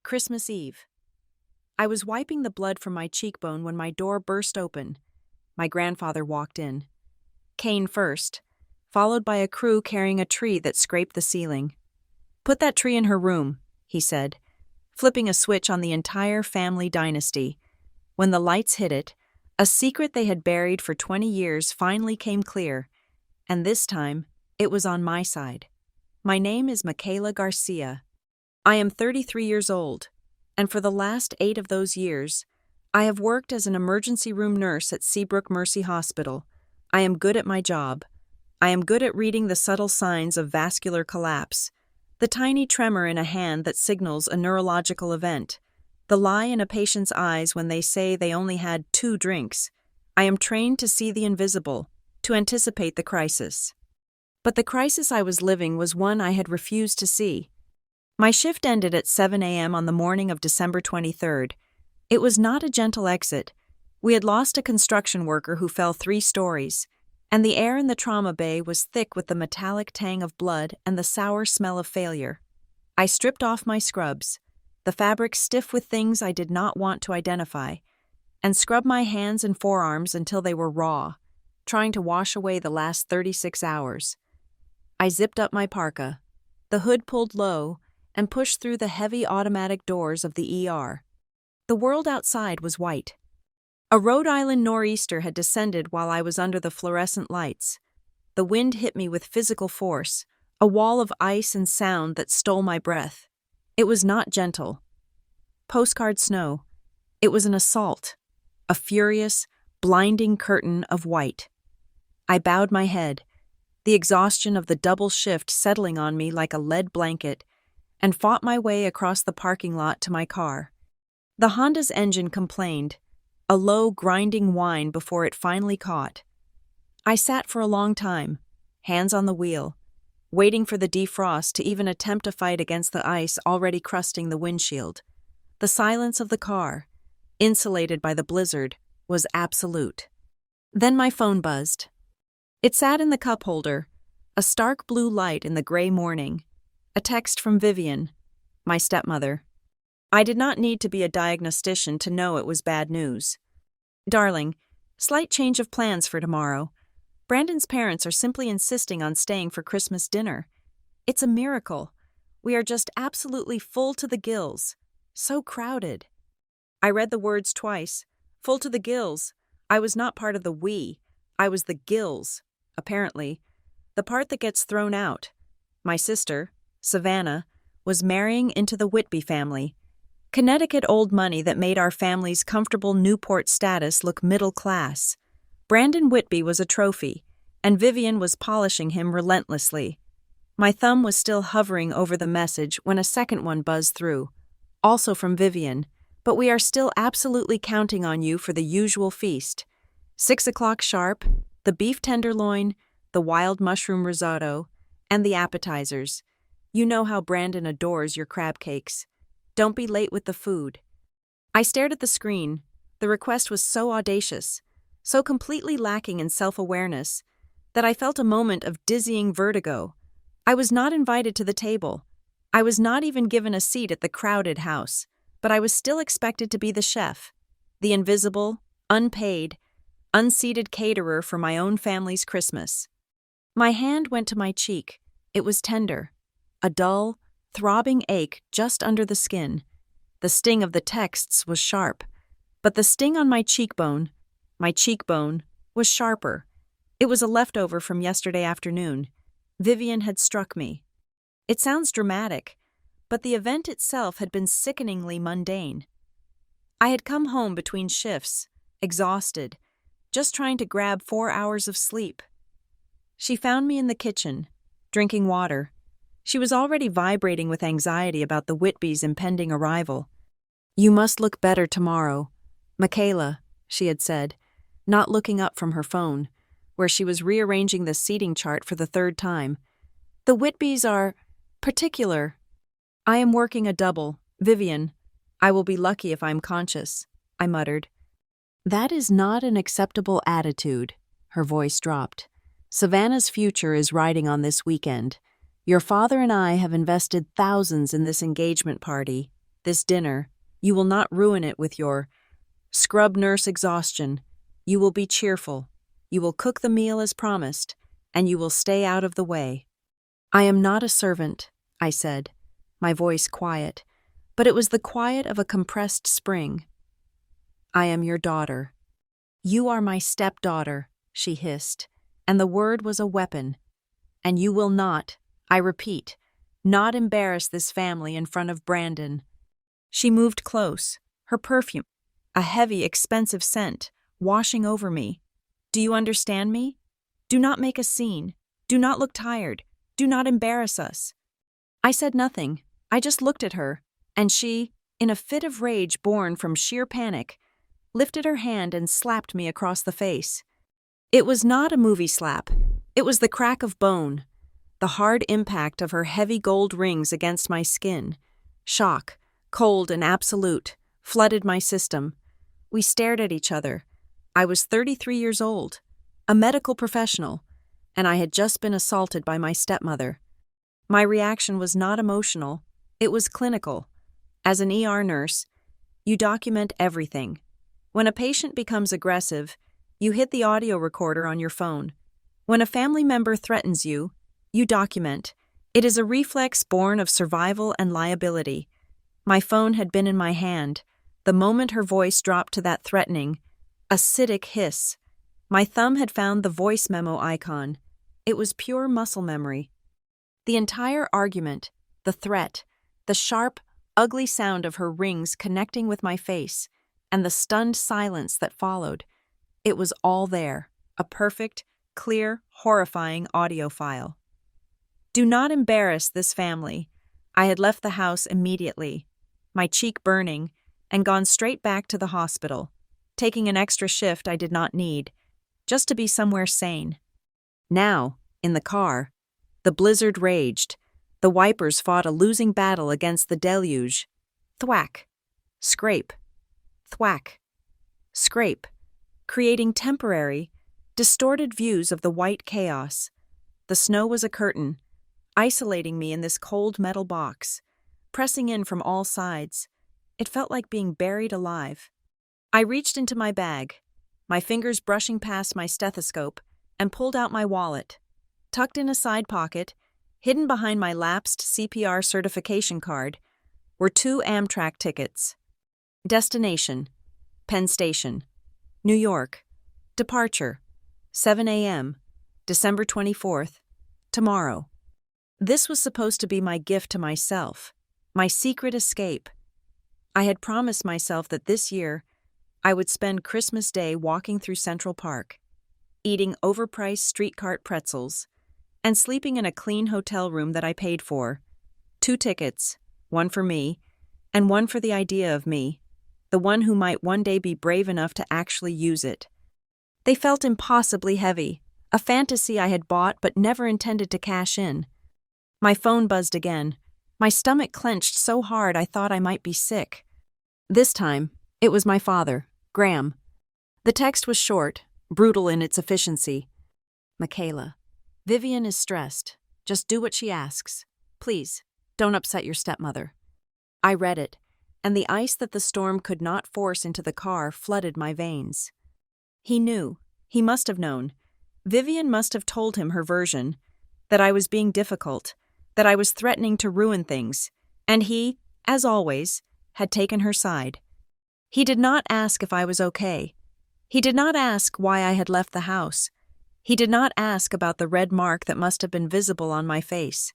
Christmas Eve. I was wiping the blood from my cheekbone when my door burst open. My grandfather walked in. Kane first, followed by a crew carrying a tree that scraped the ceiling. "Put that tree in her room," he said, flipping a switch on the entire family dynasty. When the lights hit it, a secret they had buried for 20 years finally came clear, and this time, it was on my side. My name is Michaela Garcia. I am 33 years old, and for the last 8 of those years, I have worked as an emergency room nurse at Seabrook Mercy Hospital. I am good at my job. I am good at reading the subtle signs of vascular collapse, the tiny tremor in a hand that signals a neurological event, the lie in a patient's eyes when they say they only had 2 drinks. I am trained to see the invisible, to anticipate the crisis. But the crisis I was living was one I had refused to see. My shift ended at 7 a.m. on the morning of December 23rd. It was not a gentle exit. We had lost a construction worker who fell 3 stories, and the air in the trauma bay was thick with the metallic tang of blood and the sour smell of failure. I stripped off my scrubs, the fabric stiff with things I did not want to identify, and scrubbed my hands and forearms until they were raw, trying to wash away the last 36 hours. I zipped up my parka, the hood pulled low, and pushed through the heavy automatic doors of the ER. The world outside was white. A Rhode Island nor'easter had descended while I was under the fluorescent lights. The wind hit me with physical force, a wall of ice and sound that stole my breath. It was not gentle. Postcard snow. It was an assault, a furious, blinding curtain of white. I bowed my head, the exhaustion of the double shift settling on me like a lead blanket, and fought my way across the parking lot to my car. The Honda's engine complained, a low, grinding whine before it finally caught. I sat for a long time, hands on the wheel, waiting for the defrost to even attempt a fight against the ice already crusting the windshield. The silence of the car, insulated by the blizzard, was absolute. Then my phone buzzed. It sat in the cup holder, a stark blue light in the gray morning. A text from Vivian, my stepmother. I did not need to be a diagnostician to know it was bad news. "Darling, slight change of plans for tomorrow. Brandon's parents are simply insisting on staying for Christmas dinner. It's a miracle. We are just absolutely full to the gills. So crowded." I read the words twice. Full to the gills. I was not part of the we. I was the gills, apparently. The part that gets thrown out. My sister, Savannah, was marrying into the Whitby family. Connecticut old money that made our family's comfortable Newport status look middle class. Brandon Whitby was a trophy, and Vivian was polishing him relentlessly. My thumb was still hovering over the message when a second one buzzed through, also from Vivian, "But we are still absolutely counting on you for the usual feast. 6 o'clock sharp, the beef tenderloin, the wild mushroom risotto, and the appetizers. You know how Brandon adores your crab cakes. Don't be late with the food." I stared at the screen. The request was so audacious, so completely lacking in self-awareness, that I felt a moment of dizzying vertigo. I was not invited to the table. I was not even given a seat at the crowded house, but I was still expected to be the chef, the invisible, unpaid, unseated caterer for my own family's Christmas. My hand went to my cheek. It was tender. A dull, throbbing ache just under the skin. The sting of the texts was sharp, but the sting on my cheekbone, was sharper. It was a leftover from yesterday afternoon. Vivian had struck me. It sounds dramatic, but the event itself had been sickeningly mundane. I had come home between shifts, exhausted, just trying to grab 4 hours of sleep. She found me in the kitchen, drinking water. She was already vibrating with anxiety about the Whitbys' impending arrival. "You must look better tomorrow, Michaela," she had said, not looking up from her phone, where she was rearranging the seating chart for the 3rd time. "The Whitbys are particular. I am working a double. Vivian, I will be lucky if I'm conscious," I muttered. "That is not an acceptable attitude," her voice dropped. "Savannah's future is riding on this weekend. Your father and I have invested thousands in this engagement party. This dinner, you will not ruin it with your scrub nurse exhaustion. You will be cheerful. You will cook the meal as promised, and you will stay out of the way." "I am not a servant," I said, my voice quiet, but it was the quiet of a compressed spring. "I am your daughter." "You are my stepdaughter," she hissed, and the word was a weapon. "And you will not, I repeat, not embarrass this family in front of Brandon." She moved close, her perfume, a heavy, expensive scent, washing over me. "Do you understand me? Do not make a scene. Do not look tired. Do not embarrass us." I said nothing. I just looked at her, and she, in a fit of rage born from sheer panic, lifted her hand and slapped me across the face. It was not a movie slap. It was the crack of bone, the hard impact of her heavy gold rings against my skin. Shock, cold and absolute, flooded my system. We stared at each other. I was 33 years old, a medical professional, and I had just been assaulted by my stepmother. My reaction was not emotional, it was clinical. As an ER nurse, you document everything. When a patient becomes aggressive, you hit the audio recorder on your phone. When a family member threatens you, you document. It is a reflex born of survival and liability. My phone had been in my hand. The moment her voice dropped to that threatening, acidic hiss, my thumb had found the voice memo icon. It was pure muscle memory. The entire argument, the threat, the sharp, ugly sound of her rings connecting with my face, and the stunned silence that followed, it was all there, a perfect, clear, horrifying audio file. "Do not embarrass this family." I had left the house immediately, my cheek burning, and gone straight back to the hospital, taking an extra shift I did not need, just to be somewhere sane. Now, in the car, the blizzard raged. The wipers fought a losing battle against the deluge. Thwack, scrape, thwack, scrape, creating temporary, distorted views of the white chaos. The snow was a curtain, isolating me in this cold metal box, pressing in from all sides. It felt like being buried alive. I reached into my bag, my fingers brushing past my stethoscope, and pulled out my wallet. Tucked in a side pocket, hidden behind my lapsed CPR certification card, were 2 Amtrak tickets. Destination: Penn Station, New York. Departure: 7 a.m., December 24th, tomorrow. This was supposed to be my gift to myself, my secret escape. I had promised myself that this year I would spend Christmas Day walking through Central Park, eating overpriced street cart pretzels, and sleeping in a clean hotel room that I paid for. 2 tickets, one for me, and one for the idea of me, the one who might one day be brave enough to actually use it. They felt impossibly heavy, a fantasy I had bought but never intended to cash in. My phone buzzed again. My stomach clenched so hard I thought I might be sick. This time, it was my father, Graham. The text was short, brutal in its efficiency. "Michaela, Vivian is stressed. Just do what she asks. Please, don't upset your stepmother." I read it, and the ice that the storm could not force into the car flooded my veins. He knew. He must have known. Vivian must have told him her version, that I was being difficult, that I was threatening to ruin things, and he, as always, had taken her side. He did not ask if I was okay. He did not ask why I had left the house. He did not ask about the red mark that must have been visible on my face.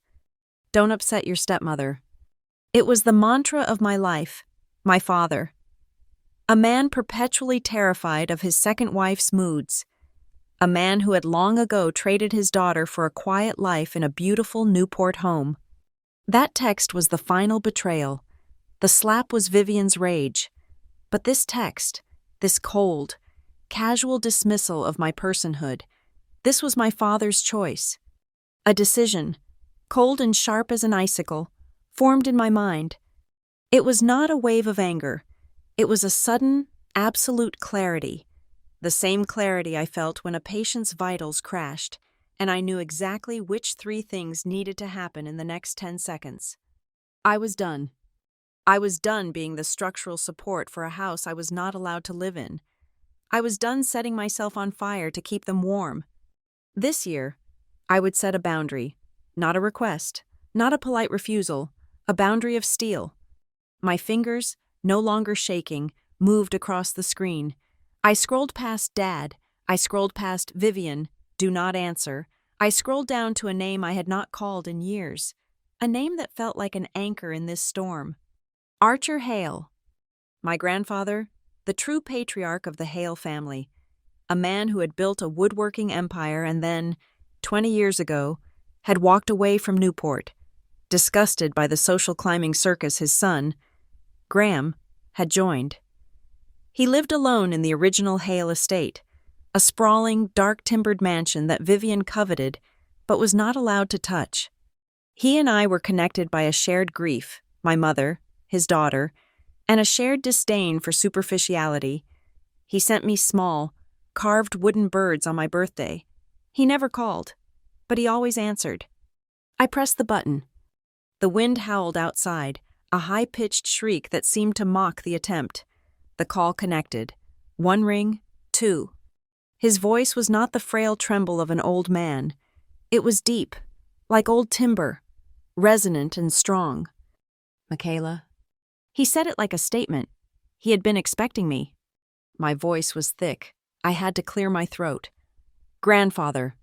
Don't upset your stepmother. It was the mantra of my life, my father. A man perpetually terrified of his second wife's moods. A man who had long ago traded his daughter for a quiet life in a beautiful Newport home. That text was the final betrayal. The slap was Vivian's rage. But this text, this cold, casual dismissal of my personhood, this was my father's choice. A decision, cold and sharp as an icicle, formed in my mind. It was not a wave of anger. It was a sudden, absolute clarity. The same clarity I felt when a patient's vitals crashed, and I knew exactly which 3 things needed to happen in the next 10 seconds. I was done. I was done being the structural support for a house I was not allowed to live in. I was done setting myself on fire to keep them warm. This year, I would set a boundary, not a request, not a polite refusal, a boundary of steel. My fingers, no longer shaking, moved across the screen. I scrolled past Dad. I scrolled past Vivian, do not answer. I scrolled down to a name I had not called in years. A name that felt like an anchor in this storm. Archer Hale. My grandfather, the true patriarch of the Hale family. A man who had built a woodworking empire and then, 20 years ago, had walked away from Newport, disgusted by the social climbing circus his son, Graham, had joined. He lived alone in the original Hale estate, a sprawling, dark-timbered mansion that Vivian coveted but was not allowed to touch. He and I were connected by a shared grief, my mother, his daughter, and a shared disdain for superficiality. He sent me small, carved wooden birds on my birthday. He never called, but he always answered. I pressed the button. The wind howled outside, a high-pitched shriek that seemed to mock the attempt. The call connected. 1 ring, 2. His voice was not the frail tremble of an old man. It was deep, like old timber, resonant and strong. Michaela. He said it like a statement. He had been expecting me. My voice was thick. I had to clear my throat. Grandfather.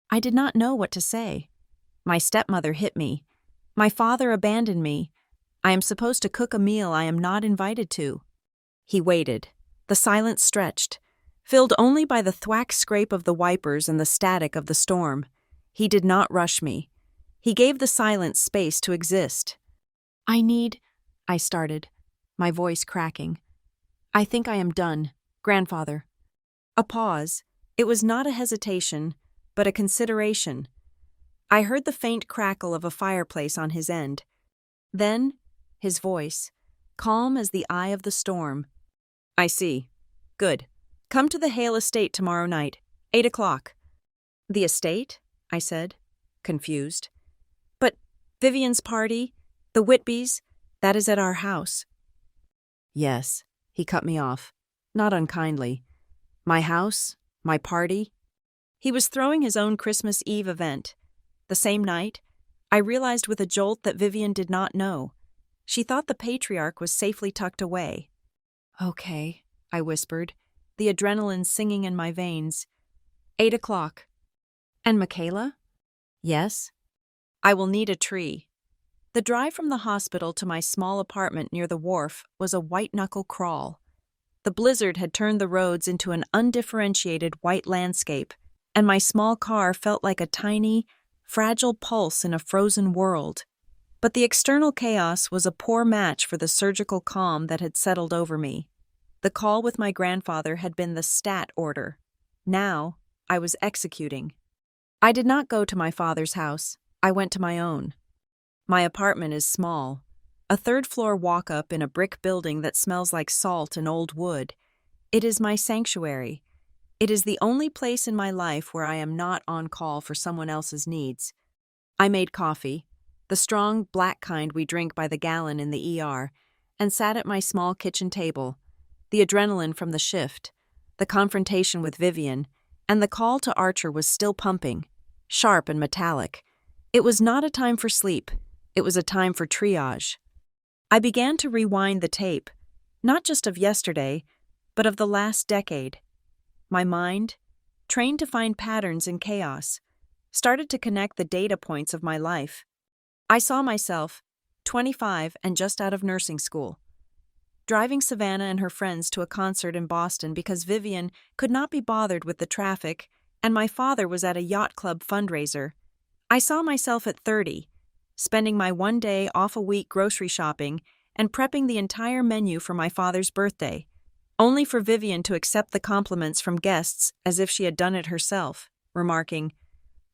I did not know what to say. My stepmother hit me. My father abandoned me. I am supposed to cook a meal I am not invited to. He waited. The silence stretched, filled only by the thwack scrape of the wipers and the static of the storm. He did not rush me. He gave the silence space to exist. I started, my voice cracking. I think I am done, grandfather. A pause. It was not a hesitation, but a consideration. I heard the faint crackle of a fireplace on his end. Then, his voice, calm as the eye of the storm. I see. Good. Come to the Hale estate tomorrow night, 8 o'clock. The estate? I said, confused. But Vivian's party, the Whitbys, that is at our house. Yes, he cut me off, not unkindly. My house, my party. He was throwing his own Christmas Eve event. The same night, I realized with a jolt that Vivian did not know. She thought the patriarch was safely tucked away. Okay, I whispered, the adrenaline singing in my veins. 8 o'clock. And Michaela? Yes. I will need a tree. The drive from the hospital to my small apartment near the wharf was a white-knuckle crawl. The blizzard had turned the roads into an undifferentiated white landscape, and my small car felt like a tiny, fragile pulse in a frozen world. But the external chaos was a poor match for the surgical calm that had settled over me. The call with my grandfather had been the stat order. Now, I was executing. I did not go to my father's house. I went to my own. My apartment is small, a third-floor walk-up in a brick building that smells like salt and old wood. It is my sanctuary. It is the only place in my life where I am not on call for someone else's needs. I made coffee, the strong, black kind we drink by the gallon in the ER, and sat at my small kitchen table. The adrenaline from the shift, the confrontation with Vivian, and the call to Archer was still pumping, sharp and metallic. It was not a time for sleep. It was a time for triage. I began to rewind the tape, not just of yesterday, but of the last decade. My mind, trained to find patterns in chaos, started to connect the data points of my life. I saw myself, 25 and just out of nursing school, driving Savannah and her friends to a concert in Boston because Vivian could not be bothered with the traffic, and my father was at a yacht club fundraiser. I saw myself at 30, spending my 1 day off-a-week grocery shopping and prepping the entire menu for my father's birthday, only for Vivian to accept the compliments from guests as if she had done it herself, remarking,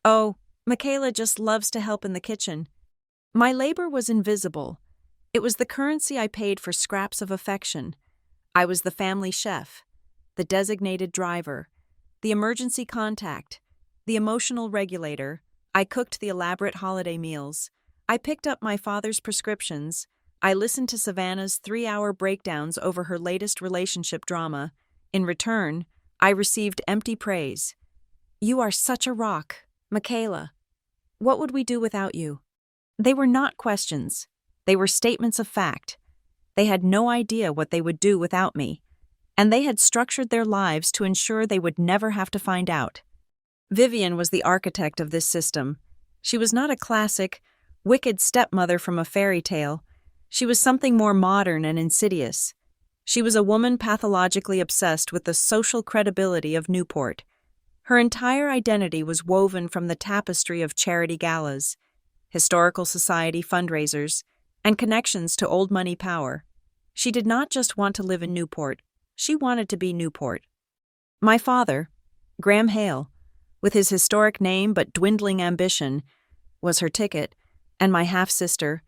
"Oh, Michaela just loves to help in the kitchen." My labor was invisible. It was the currency I paid for scraps of affection. I was the family chef, the designated driver, the emergency contact, the emotional regulator. I cooked the elaborate holiday meals. I picked up my father's prescriptions. I listened to Savannah's 3-hour breakdowns over her latest relationship drama. In return, I received empty praise. "You are such a rock, Michaela. What would we do without you?" They were not questions. They were statements of fact. They had no idea what they would do without me, and they had structured their lives to ensure they would never have to find out. Vivian was the architect of this system. She was not a classic, wicked stepmother from a fairy tale. She was something more modern and insidious. She was a woman pathologically obsessed with the social credibility of Newport. Her entire identity was woven from the tapestry of charity galas, historical society fundraisers, and connections to old money power. She did not just want to live in Newport, she wanted to be Newport. My father, Graham Hale, with his historic name but dwindling ambition, was her ticket, and my half-sister,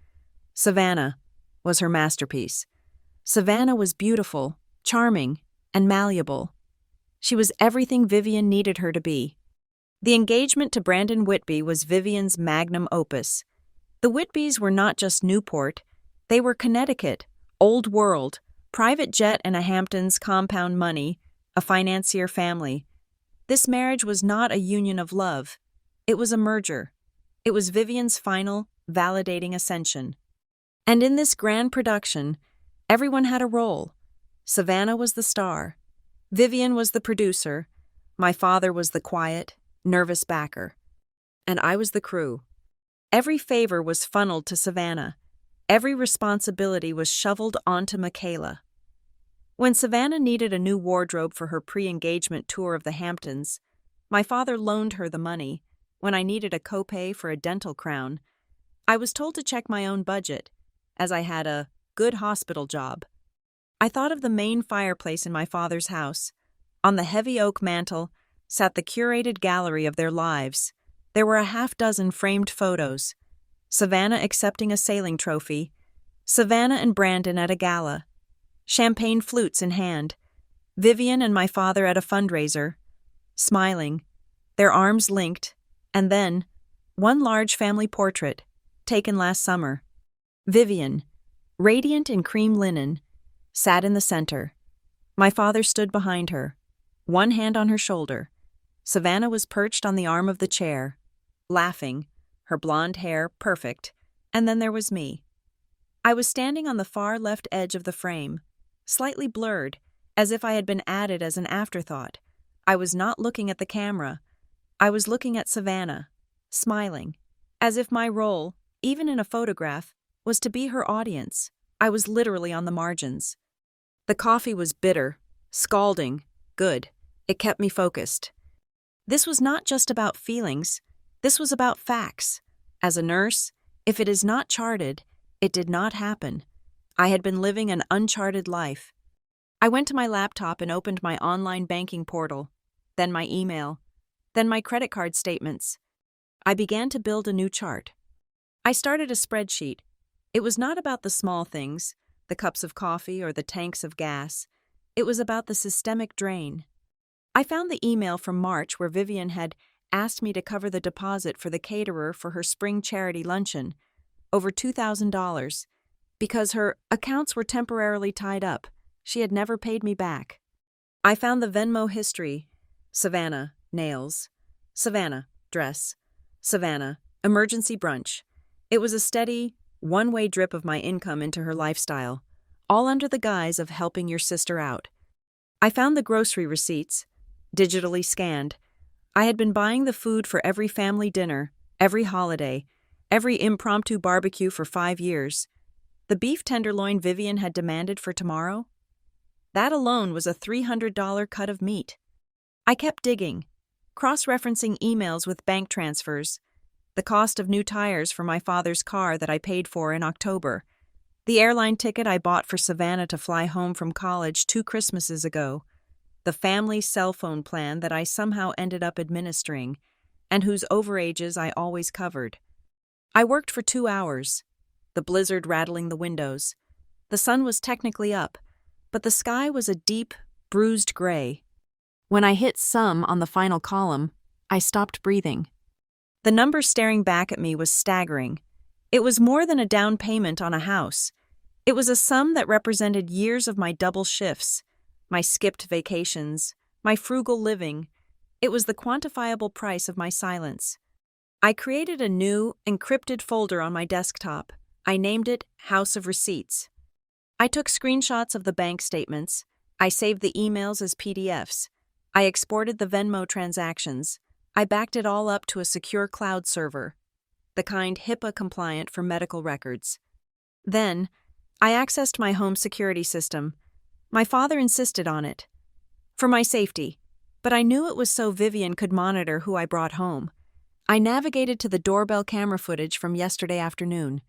Savannah, was her masterpiece. Savannah was beautiful, charming, and malleable. She was everything Vivian needed her to be. The engagement to Brandon Whitby was Vivian's magnum opus. The Whitbys were not just Newport, they were Connecticut, old world, private jet and a Hamptons compound money, a financier family. This marriage was not a union of love. It was a merger. It was Vivian's final, validating ascension. And in this grand production, everyone had a role. Savannah was the star. Vivian was the producer. My father was the quiet, nervous backer. And I was the crew. Every favor was funneled to Savannah. Every responsibility was shoveled onto Michaela. When Savannah needed a new wardrobe for her pre-engagement tour of the Hamptons, my father loaned her the money. When I needed a copay for a dental crown, I was told to check my own budget, as I had a good hospital job. I thought of the main fireplace in my father's house. On the heavy oak mantel sat the curated gallery of their lives. There were a half-dozen framed photos. Savannah accepting a sailing trophy, Savannah and Brandon at a gala, champagne flutes in hand, Vivian and my father at a fundraiser, smiling, their arms linked, and then one large family portrait, taken last summer. Vivian, radiant in cream linen, sat in the center. My father stood behind her, one hand on her shoulder. Savannah was perched on the arm of the chair, laughing, her blonde hair perfect, and then there was me. I was standing on the far left edge of the frame, slightly blurred, as if I had been added as an afterthought. I was not looking at the camera. I was looking at Savannah, smiling, as if my role, even in a photograph, was to be her audience. I was literally on the margins. The coffee was bitter, scalding, good. It kept me focused. This was not just about feelings. This was about facts. As a nurse, if it is not charted, it did not happen. I had been living an uncharted life. I went to my laptop and opened my online banking portal, then my email, then my credit card statements. I began to build a new chart. I started a spreadsheet. It was not about the small things, the cups of coffee or the tanks of gas. It was about the systemic drain. I found the email from March where Vivian had asked me to cover the deposit for the caterer for her spring charity luncheon, over $2,000, because her accounts were temporarily tied up. She had never paid me back. I found the Venmo history. Savannah, nails. Savannah, dress. Savannah, emergency brunch. It was a steady, one-way drip of my income into her lifestyle, all under the guise of helping your sister out. I found the grocery receipts, digitally scanned. I had been buying the food for every family dinner, every holiday, every impromptu barbecue for 5 years. The beef tenderloin Vivian had demanded for tomorrow? That alone was a $300 cut of meat. I kept digging, cross-referencing emails with bank transfers, the cost of new tires for my father's car that I paid for in October, the airline ticket I bought for Savannah to fly home from college 2 Christmases ago, the family cell phone plan that I somehow ended up administering, and whose overages I always covered. I worked for 2 hours, the blizzard rattling the windows. The sun was technically up, but the sky was a deep, bruised gray. When I hit sum on the final column, I stopped breathing. The number staring back at me was staggering. It was more than a down payment on a house. It was a sum that represented years of my double shifts, my skipped vacations, my frugal living. It was the quantifiable price of my silence. I created a new, encrypted folder on my desktop. I named it House of Receipts. I took screenshots of the bank statements. I saved the emails as PDFs. I exported the Venmo transactions. I backed it all up to a secure cloud server, the kind HIPAA compliant for medical records. Then, I accessed my home security system. My father insisted on it. For my safety, but I knew it was so Vivian could monitor who I brought home. I navigated to the doorbell camera footage from yesterday afternoon,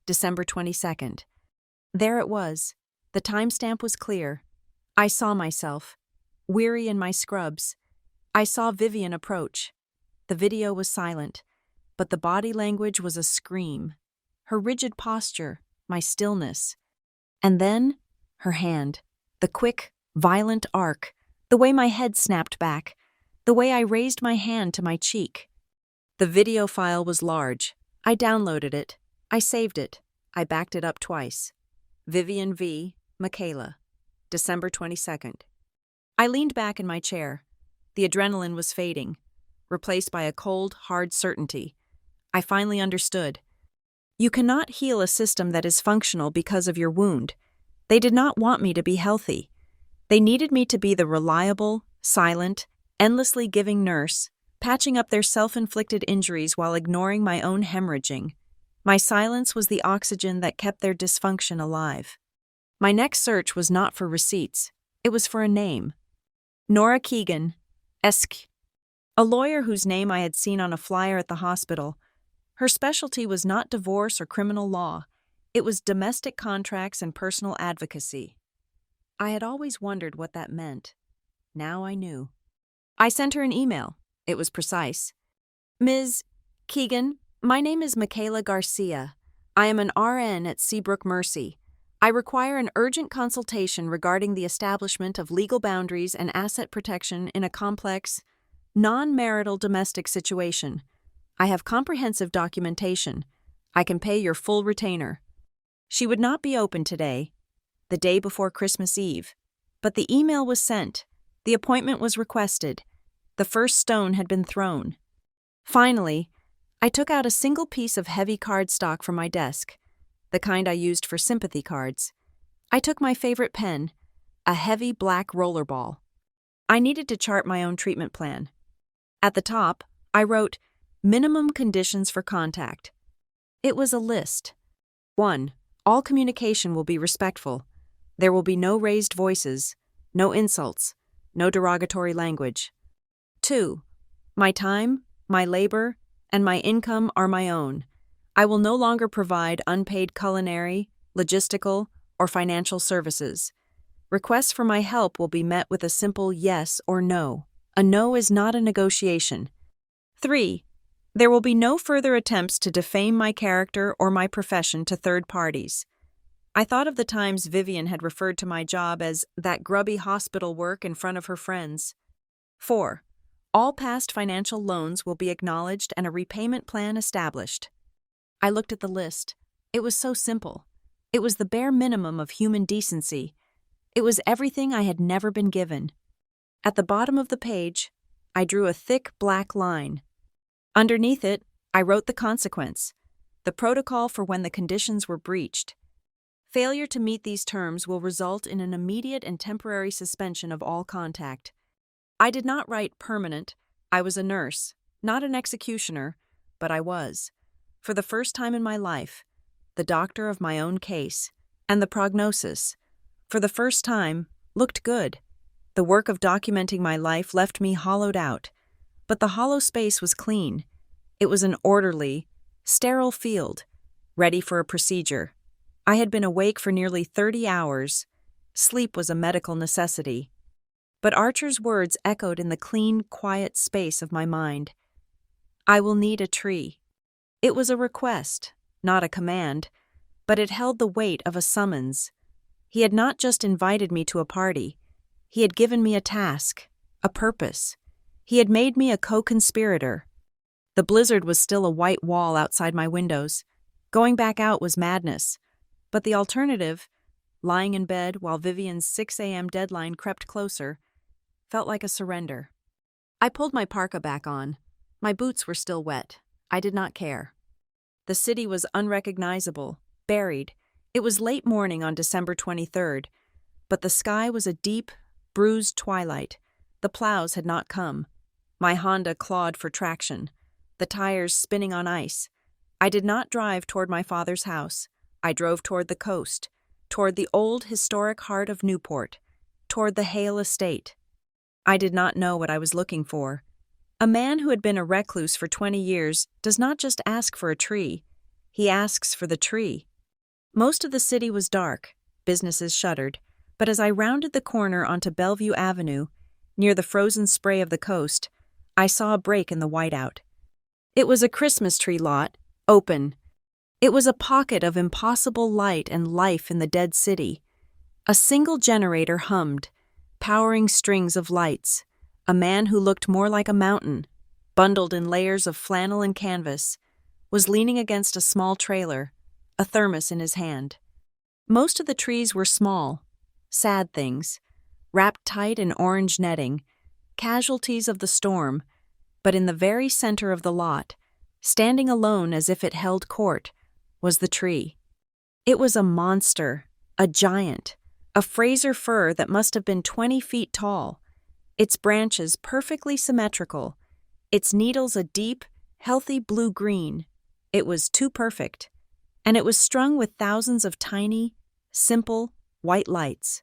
December 22nd. There it was. The timestamp was clear. I saw myself, weary in my scrubs. I saw Vivian approach. The video was silent, but the body language was a scream. Her rigid posture, my stillness. And then, her hand, the quick, violent arc, the way my head snapped back, the way I raised my hand to my cheek. The video file was large. I downloaded it. I saved it. I backed it up twice. Vivian V. Michaela, December 22nd. I leaned back in my chair. The adrenaline was fading, replaced by a cold, hard certainty. I finally understood. You cannot heal a system that is functional because of your wound. They did not want me to be healthy. They needed me to be the reliable, silent, endlessly giving nurse, patching up their self-inflicted injuries while ignoring my own hemorrhaging. My silence was the oxygen that kept their dysfunction alive. My next search was not for receipts. It was for a name. Nora Keegan, Esq. A lawyer whose name I had seen on a flyer at the hospital. Her specialty was not divorce or criminal law. It was domestic contracts and personal advocacy. I had always wondered what that meant. Now I knew. I sent her an email. It was precise. Ms. Keegan, my name is Michaela Garcia. I am an RN at Seabrook Mercy. I require an urgent consultation regarding the establishment of legal boundaries and asset protection in a complex, non-marital domestic situation. I have comprehensive documentation. I can pay your full retainer. She would not be open today, the day before Christmas Eve, but the email was sent. The appointment was requested. The first stone had been thrown. Finally, I took out a single piece of heavy cardstock from my desk, the kind I used for sympathy cards. I took my favorite pen, a heavy black rollerball. I needed to chart my own treatment plan. At the top, I wrote, Minimum conditions for contact. It was a list. 1. All communication will be respectful. There will be no raised voices, no insults, no derogatory language. 2. My time, my labor, and my income are my own. I will no longer provide unpaid culinary, logistical, or financial services. Requests for my help will be met with a simple yes or no. A no is not a negotiation. 3. There will be no further attempts to defame my character or my profession to third parties. I thought of the times Vivian had referred to my job as that grubby hospital work in front of her friends. 4. All past financial loans will be acknowledged and a repayment plan established. I looked at the list. It was so simple. It was the bare minimum of human decency. It was everything I had never been given. At the bottom of the page, I drew a thick black line. Underneath it, I wrote the consequence, the protocol for when the conditions were breached. Failure to meet these terms will result in an immediate and temporary suspension of all contact. I did not write permanent. I was a nurse, not an executioner, but I was, for the first time in my life, the doctor of my own case, and the prognosis, for the first time, looked good. The work of documenting my life left me hollowed out, but the hollow space was clean. It was an orderly, sterile field, ready for a procedure. I had been awake for nearly 30 hours. Sleep was a medical necessity. But Archer's words echoed in the clean, quiet space of my mind. I will need a tree. It was a request, not a command, but it held the weight of a summons. He had not just invited me to a party. He had given me a task, a purpose. He had made me a co-conspirator. The blizzard was still a white wall outside my windows. Going back out was madness. But the alternative, lying in bed while Vivian's 6 a.m. deadline crept closer, felt like a surrender. I pulled my parka back on. My boots were still wet. I did not care. The city was unrecognizable, buried. It was late morning on December 23rd, but the sky was a deep, bruised twilight. The plows had not come. My Honda clawed for traction, the tires spinning on ice. I did not drive toward my father's house. I drove toward the coast, toward the old historic heart of Newport, toward the Hale estate. I did not know what I was looking for. A man who had been a recluse for 20 years does not just ask for a tree, he asks for the tree. Most of the city was dark, businesses shuttered, but as I rounded the corner onto Bellevue Avenue, near the frozen spray of the coast, I saw a break in the whiteout. It was a Christmas tree lot, open. It was a pocket of impossible light and life in the dead city. A single generator hummed, powering strings of lights. A man who looked more like a mountain, bundled in layers of flannel and canvas, was leaning against a small trailer, a thermos in his hand. Most of the trees were small, sad things, wrapped tight in orange netting, casualties of the storm, but in the very center of the lot, standing alone as if it held court, was the tree. It was a monster, a giant, a Fraser fir that must have been 20 feet tall, its branches perfectly symmetrical, its needles a deep, healthy blue-green. It was too perfect, and it was strung with thousands of tiny, simple, white lights.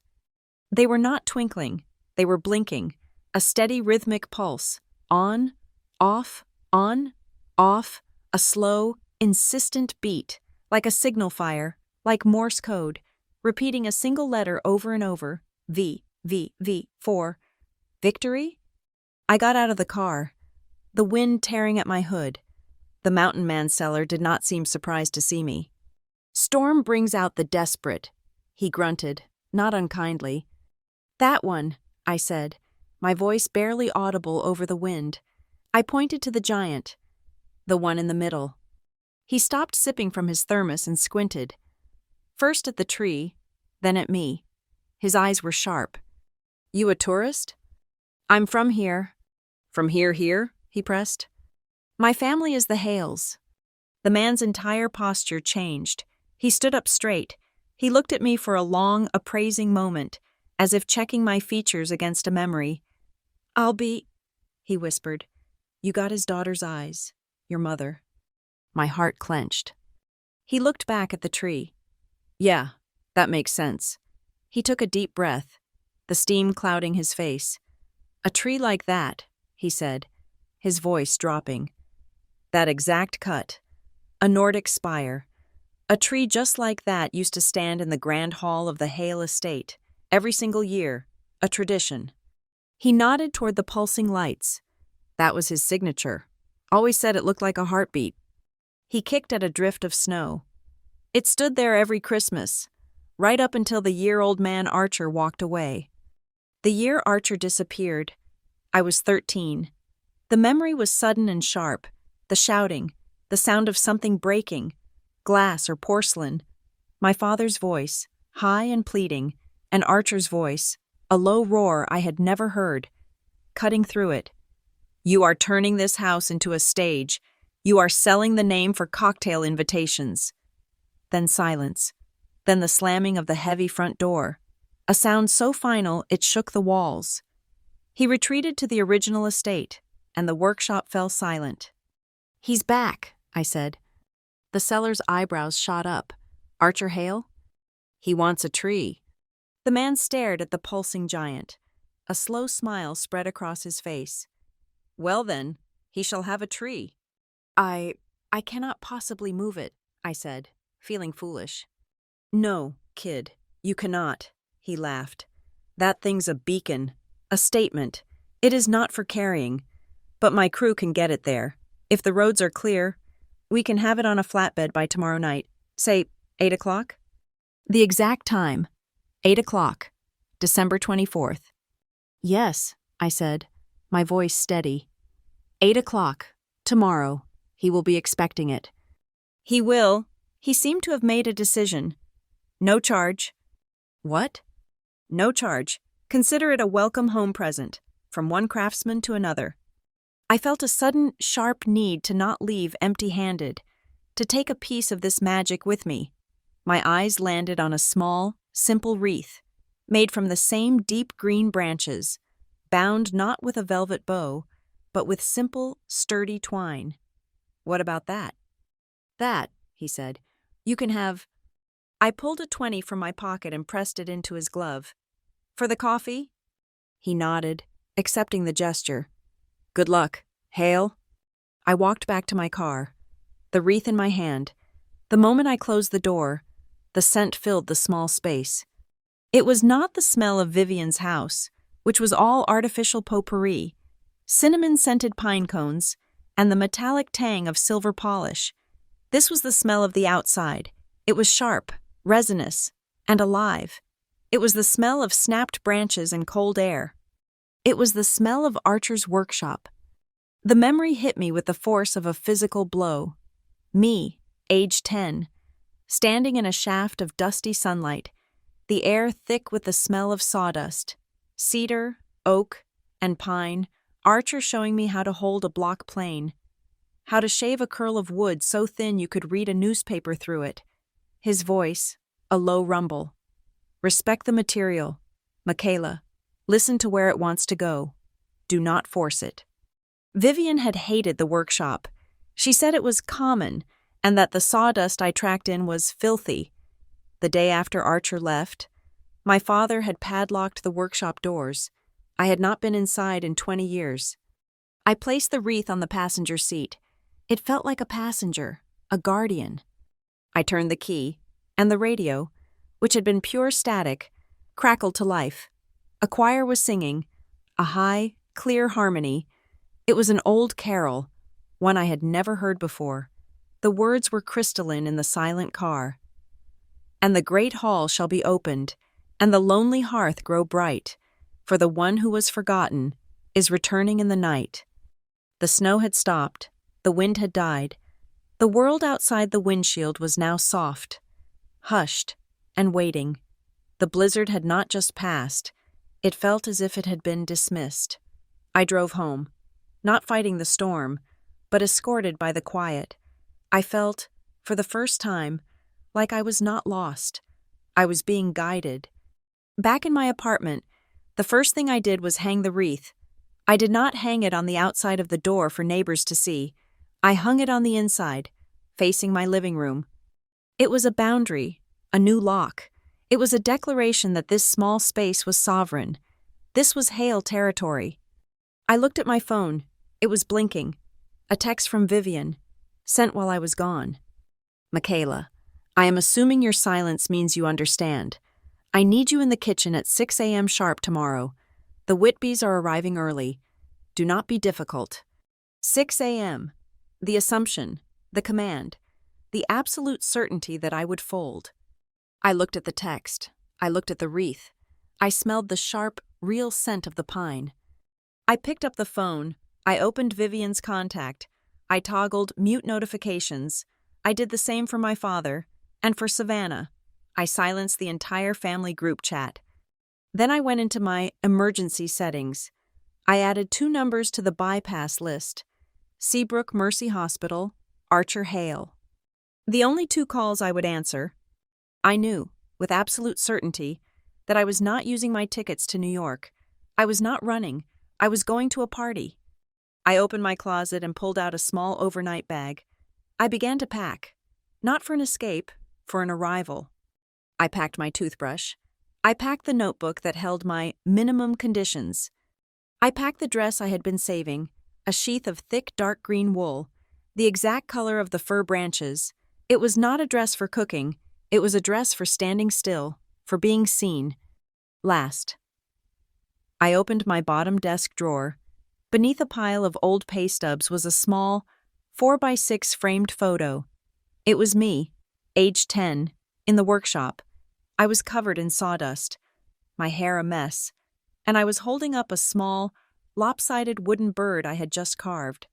They were not twinkling, they were blinking, a steady rhythmic pulse, on, off, a slow, insistent beat, like a signal fire, like Morse code, repeating a single letter over and over, V, 4. Victory? I got out of the car, the wind tearing at my hood. The mountain man seller did not seem surprised to see me. Storm brings out the desperate, he grunted, not unkindly. That one, I said, my voice barely audible over the wind. I pointed to the giant, the one in the middle. He stopped sipping from his thermos and squinted. First at the tree, then at me. His eyes were sharp. You a tourist? I'm from here. From here, he pressed. My family is the Hales. The man's entire posture changed. He stood up straight. He looked at me for a long, appraising moment, as if checking my features against a memory. I'll be, he whispered. You got his daughter's eyes, your mother. My heart clenched. He looked back at the tree. Yeah, that makes sense. He took a deep breath, the steam clouding his face. A tree like that, he said, his voice dropping. That exact cut. A Nordic spire. A tree just like that used to stand in the grand hall of the Hale estate, every single year, a tradition. He nodded toward the pulsing lights. That was his signature. Always said it looked like a heartbeat. He kicked at a drift of snow. It stood there every Christmas, right up until the year-old man Archer walked away. The year Archer disappeared, I was 13. The memory was sudden and sharp, the shouting, the sound of something breaking, glass or porcelain. My father's voice, high and pleading, and Archer's voice, a low roar I had never heard, cutting through it. You are turning this house into a stage. You are selling the name for cocktail invitations. Then silence. Then the slamming of the heavy front door, a sound so final it shook the walls. He retreated to the original estate, and the workshop fell silent. He's back, I said. The seller's eyebrows shot up. Archer Hale? He wants a tree. The man stared at the pulsing giant. A slow smile spread across his face. Well then, he shall have a tree. I cannot possibly move it, I said, feeling foolish. No, kid, you cannot, he laughed. That thing's a beacon, a statement. It is not for carrying, but my crew can get it there. If the roads are clear, we can have it on a flatbed by tomorrow night, say 8 o'clock? The exact time, 8 o'clock, December 24th. Yes, I said, my voice steady. 8 o'clock, tomorrow, he will be expecting it. He will. He seemed to have made a decision. No charge. What? No charge. Consider it a welcome home present, from one craftsman to another. I felt a sudden, sharp need to not leave empty-handed, to take a piece of this magic with me. My eyes landed on a small, simple wreath, made from the same deep green branches, bound not with a velvet bow, but with simple, sturdy twine. What about that? That, he said, you can have. I pulled a 20 from my pocket and pressed it into his glove. For the coffee? He nodded, accepting the gesture. Good luck. Hail. I walked back to my car, the wreath in my hand. The moment I closed the door, the scent filled the small space. It was not the smell of Vivian's house, which was all artificial potpourri, cinnamon-scented pine cones, and the metallic tang of silver polish. This was the smell of the outside. It was sharp, resinous, and alive. It was the smell of snapped branches and cold air. It was the smell of Archer's workshop. The memory hit me with the force of a physical blow. Me, age 10, standing in a shaft of dusty sunlight, the air thick with the smell of sawdust, cedar, oak, and pine, Archer showing me how to hold a block plane, how to shave a curl of wood so thin you could read a newspaper through it. His voice, a low rumble. Respect the material. Michaela, listen to where it wants to go. Do not force it. Vivian had hated the workshop. She said it was common, and that the sawdust I tracked in was filthy. The day after Archer left, my father had padlocked the workshop doors. I had not been inside in 20 years. I placed the wreath on the passenger seat. It felt like a passenger, a guardian. I turned the key, and the radio, which had been pure static, crackled to life. A choir was singing, a high, clear harmony. It was an old carol, one I had never heard before. The words were crystalline in the silent car. And the great hall shall be opened, and the lonely hearth grow bright, for the one who was forgotten is returning in the night. The snow had stopped, the wind had died. The world outside the windshield was now soft, hushed, and waiting. The blizzard had not just passed. It felt as if it had been dismissed. I drove home, not fighting the storm, but escorted by the quiet. I felt, for the first time, like I was not lost. I was being guided. Back in my apartment, the first thing I did was hang the wreath. I did not hang it on the outside of the door for neighbors to see. I hung it on the inside, facing my living room. It was a boundary, a new lock. It was a declaration that this small space was sovereign. This was Hale territory. I looked at my phone. It was blinking. A text from Vivian, sent while I was gone. Michaela, I am assuming your silence means you understand. I need you in the kitchen at 6 a.m. sharp tomorrow. The Whitbys are arriving early. Do not be difficult. 6 a.m. The assumption, the command, the absolute certainty that I would fold. I looked at the text. I looked at the wreath. I smelled the sharp, real scent of the pine. I picked up the phone. I opened Vivian's contact. I toggled mute notifications. I did the same for my father, and for Savannah. I silenced the entire family group chat. Then I went into my emergency settings. I added 2 numbers to the bypass list: Seabrook Mercy Hospital, Archer Hale. The only 2 calls I would answer. I knew, with absolute certainty, that I was not using my tickets to New York. I was not running. I was going to a party. I opened my closet and pulled out a small overnight bag. I began to pack, not for an escape, for an arrival. I packed my toothbrush. I packed the notebook that held my minimum conditions. I packed the dress I had been saving, a sheath of thick dark green wool, the exact color of the fir branches. It was not a dress for cooking. It was a dress for standing still, for being seen. Last. I opened my bottom desk drawer. Beneath a pile of old pay stubs was a small 4x6 framed photo. It was me, age 10, in the workshop. I was covered in sawdust, my hair a mess, and I was holding up a small, lopsided wooden bird I had just carved.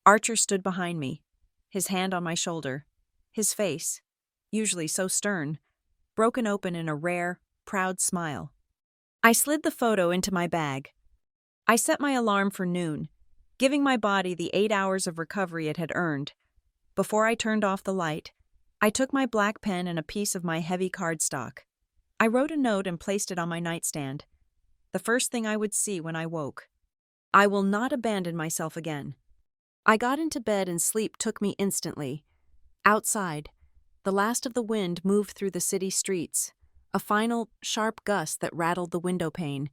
Archer stood behind me, his hand on my shoulder. His face, usually so stern, broken open in a rare, proud smile. I slid the photo into my bag. I set my alarm for noon, giving my body the 8 hours of recovery it had earned. Before I turned off the light, I took my black pen and a piece of my heavy cardstock. I wrote a note and placed it on my nightstand. The first thing I would see when I woke. I will not abandon myself again. I got into bed and sleep took me instantly. Outside, the last of the wind moved through the city streets, a final, sharp gust that rattled the window pane.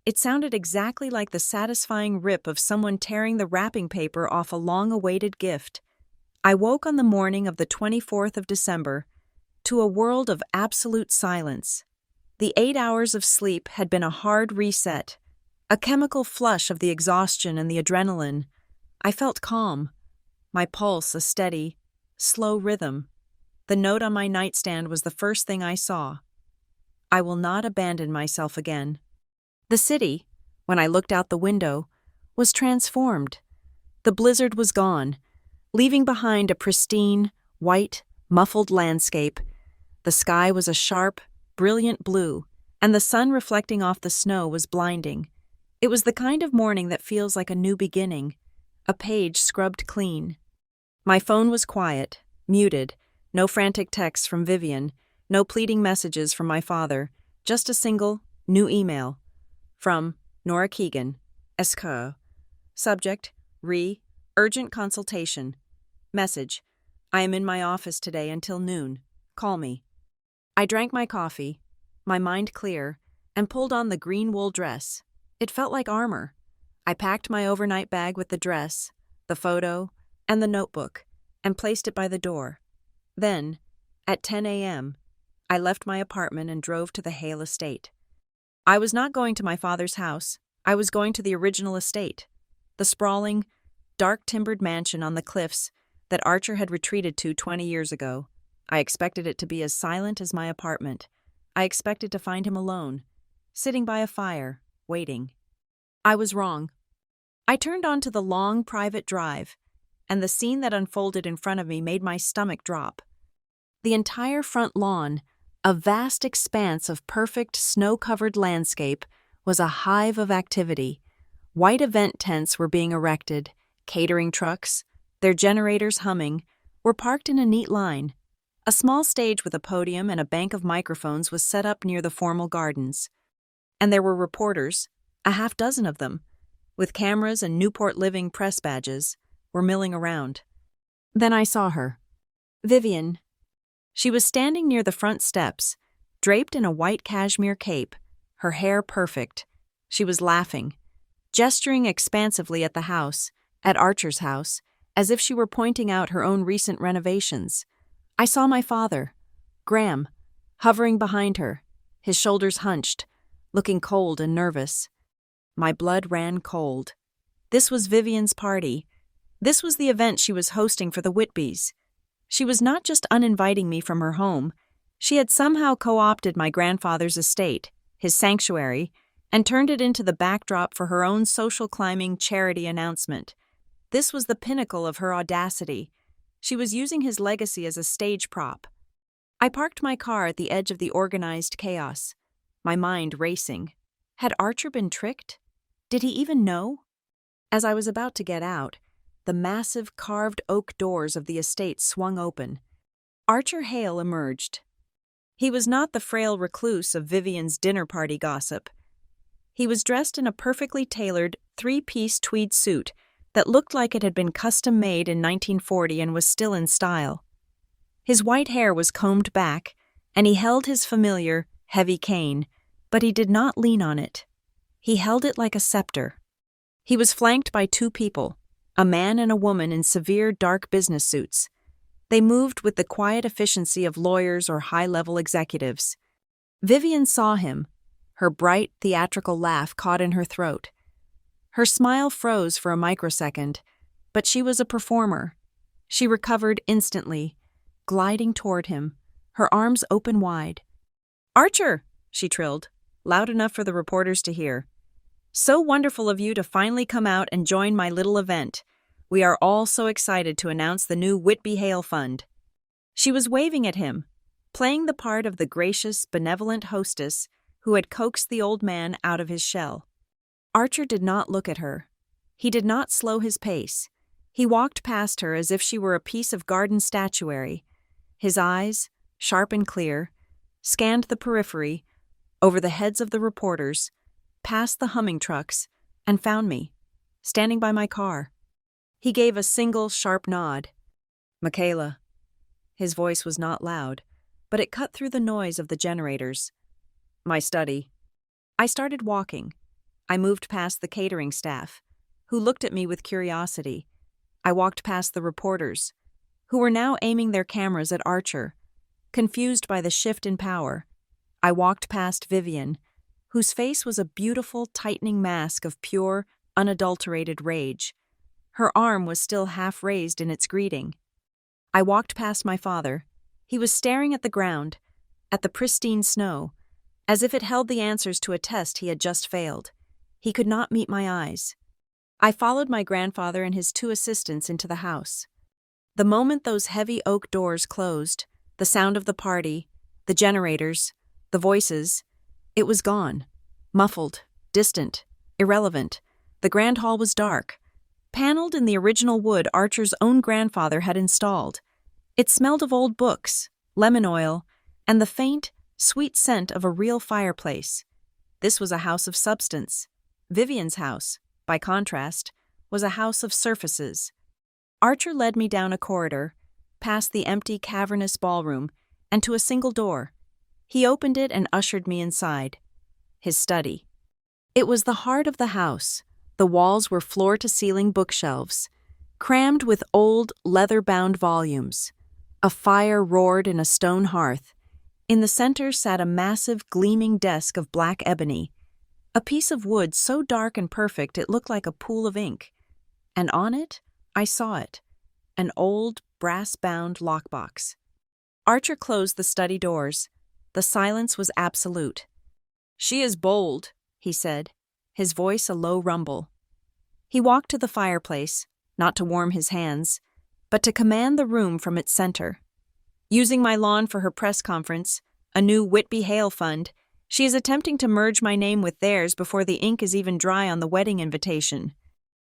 It sounded exactly like the satisfying rip of someone tearing the wrapping paper off a long-awaited gift. I woke on the morning of the 24th of December to a world of absolute silence. The 8 hours of sleep had been a hard reset, a chemical flush of the exhaustion and the adrenaline. I felt calm, my pulse a steady, slow rhythm. The note on my nightstand was the first thing I saw. I will not abandon myself again. The city, when I looked out the window, was transformed. The blizzard was gone, leaving behind a pristine, white, muffled landscape. The sky was a sharp, brilliant blue, and the sun reflecting off the snow was blinding. It was the kind of morning that feels like a new beginning, a page scrubbed clean. My phone was quiet, muted, no frantic texts from Vivian, no pleading messages from my father, just a single, new email. From Nora Keegan, Esquire. Subject, urgent consultation. Message, I am in my office today until noon. Call me. I drank my coffee, my mind clear, and pulled on the green wool dress. It felt like armor. I packed my overnight bag with the dress, the photo, and the notebook, and placed it by the door. Then, at 10 a.m., I left my apartment and drove to the Hale estate. I was not going to my father's house. I was going to the original estate, the sprawling, dark-timbered mansion on the cliffs that Archer had retreated to 20 years ago. I expected it to be as silent as my apartment. I expected to find him alone, sitting by a fire, waiting. I was wrong. I turned onto the long, private drive, and the scene that unfolded in front of me made my stomach drop. The entire front lawn, a vast expanse of perfect, snow-covered landscape, was a hive of activity. White event tents were being erected, catering trucks, their generators humming, were parked in a neat line. A small stage with a podium and a bank of microphones was set up near the formal gardens. And there were reporters, a half dozen of them, with cameras and Newport Living press badges, were milling around. Then I saw her. Vivian. She was standing near the front steps, draped in a white cashmere cape, her hair perfect. She was laughing, gesturing expansively at the house, at Archer's house, as if she were pointing out her own recent renovations. I saw my father, Graham, hovering behind her, his shoulders hunched, looking cold and nervous. My blood ran cold. This was Vivian's party. This was the event she was hosting for the Whitbys. She was not just uninviting me from her home. She had somehow co-opted my grandfather's estate, his sanctuary, and turned it into the backdrop for her own social climbing charity announcement. This was the pinnacle of her audacity. She was using his legacy as a stage prop. I parked my car at the edge of the organized chaos, my mind racing. Had Archer been tricked? Did he even know? As I was about to get out, the massive carved oak doors of the estate swung open. Archer Hale emerged. He was not the frail recluse of Vivian's dinner party gossip. He was dressed in a perfectly tailored, three-piece tweed suit that looked like it had been custom-made in 1940 and was still in style. His white hair was combed back, and he held his familiar, heavy cane, but he did not lean on it. He held it like a scepter. He was flanked by two people, a man and a woman in severe dark business suits. They moved with the quiet efficiency of lawyers or high-level executives. Vivian saw him, her bright, theatrical laugh caught in her throat. Her smile froze for a microsecond, but she was a performer. She recovered instantly, gliding toward him, her arms open wide. "Archer!" she trilled, loud enough for the reporters to hear. "So wonderful of you to finally come out and join my little event. We are all so excited to announce the new Whitby Hale Fund." She was waving at him, playing the part of the gracious, benevolent hostess who had coaxed the old man out of his shell. Archer did not look at her. He did not slow his pace. He walked past her as if she were a piece of garden statuary. His eyes, sharp and clear, scanned the periphery, over the heads of the reporters, past the humming trucks, and found me, standing by my car. He gave a single sharp nod. "Michaela." His voice was not loud, but it cut through the noise of the generators. "My study." I started walking. I moved past the catering staff, who looked at me with curiosity. I walked past the reporters, who were now aiming their cameras at Archer, confused by the shift in power. I walked past Vivian, whose face was a beautiful, tightening mask of pure, unadulterated rage. Her arm was still half raised in its greeting. I walked past my father. He was staring at the ground, at the pristine snow, as if it held the answers to a test he had just failed. He could not meet my eyes. I followed my grandfather and his 2 assistants into the house. The moment those heavy oak doors closed, the sound of the party, the generators, the voices, it was gone. Muffled, distant, irrelevant. The grand hall was dark, paneled in the original wood Archer's own grandfather had installed. It smelled of old books, lemon oil, and the faint, sweet scent of a real fireplace. This was a house of substance. Vivian's house, by contrast, was a house of surfaces. Archer led me down a corridor, past the empty, cavernous ballroom, and to a single door. He opened it and ushered me inside. His study. It was the heart of the house. The walls were floor-to-ceiling bookshelves, crammed with old, leather-bound volumes. A fire roared in a stone hearth. In the center sat a massive, gleaming desk of black ebony, a piece of wood so dark and perfect it looked like a pool of ink. And on it, I saw it, an old, brass-bound lockbox. Archer closed the study doors. The silence was absolute. "She is bold," he said, his voice a low rumble. He walked to the fireplace, not to warm his hands, but to command the room from its center. Using my lawn for her press conference, a new Whitby Hale fund, she is attempting to merge my name with theirs before the ink is even dry on the wedding invitation.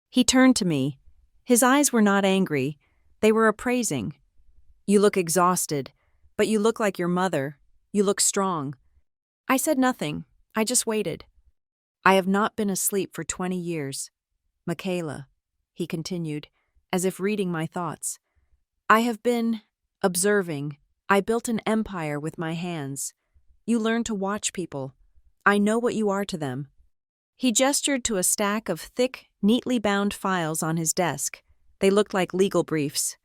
He turned to me. His eyes were not angry. They were appraising. "You look exhausted, but you look like your mother. You look strong." I said nothing. I just waited. "I have not been asleep for 20 years. Michaela," he continued, as if reading my thoughts. "I have been observing. I built an empire with my hands. You learn to watch people. I know what you are to them." He gestured to a stack of thick, neatly bound files on his desk. They looked like legal briefs.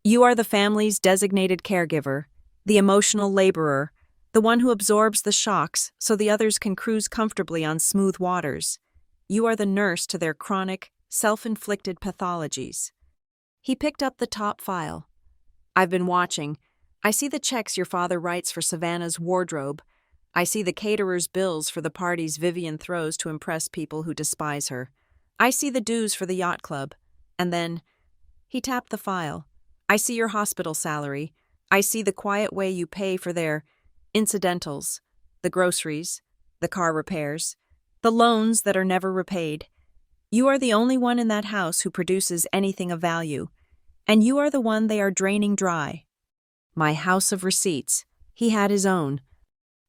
"You are the family's designated caregiver, the emotional laborer, the one who absorbs the shocks so the others can cruise comfortably on smooth waters. You are the nurse to their chronic, self-inflicted pathologies." He picked up the top file. "I've been watching. I see the checks your father writes for Savannah's wardrobe. I see the caterer's bills for the parties Vivian throws to impress people who despise her. I see the dues for the yacht club. And then," he tapped the file, "I see your hospital salary. I see the quiet way you pay for their incidentals, the groceries, the car repairs, the loans that are never repaid. You are the only one in that house who produces anything of value, and you are the one they are draining dry." My house of receipts. He had his own.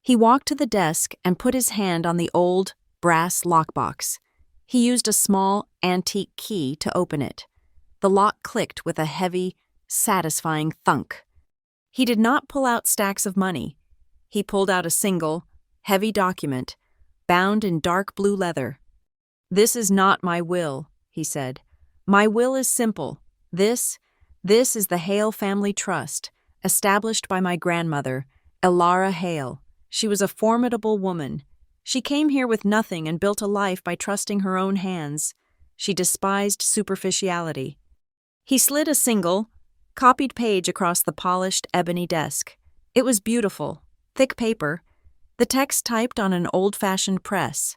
He walked to the desk and put his hand on the old, brass lockbox. He used a small, antique key to open it. The lock clicked with a heavy, satisfying thunk. He did not pull out stacks of money. He pulled out a single, heavy document, bound in dark blue leather. "This is not my will," he said. "My will is simple. This is the Hale Family Trust, established by my grandmother, Lila Hale. She was a formidable woman. She came here with nothing and built a life by trusting her own hands. She despised superficiality." He slid a single, copied page across the polished ebony desk. It was beautiful, thick paper, the text typed on an old-fashioned press.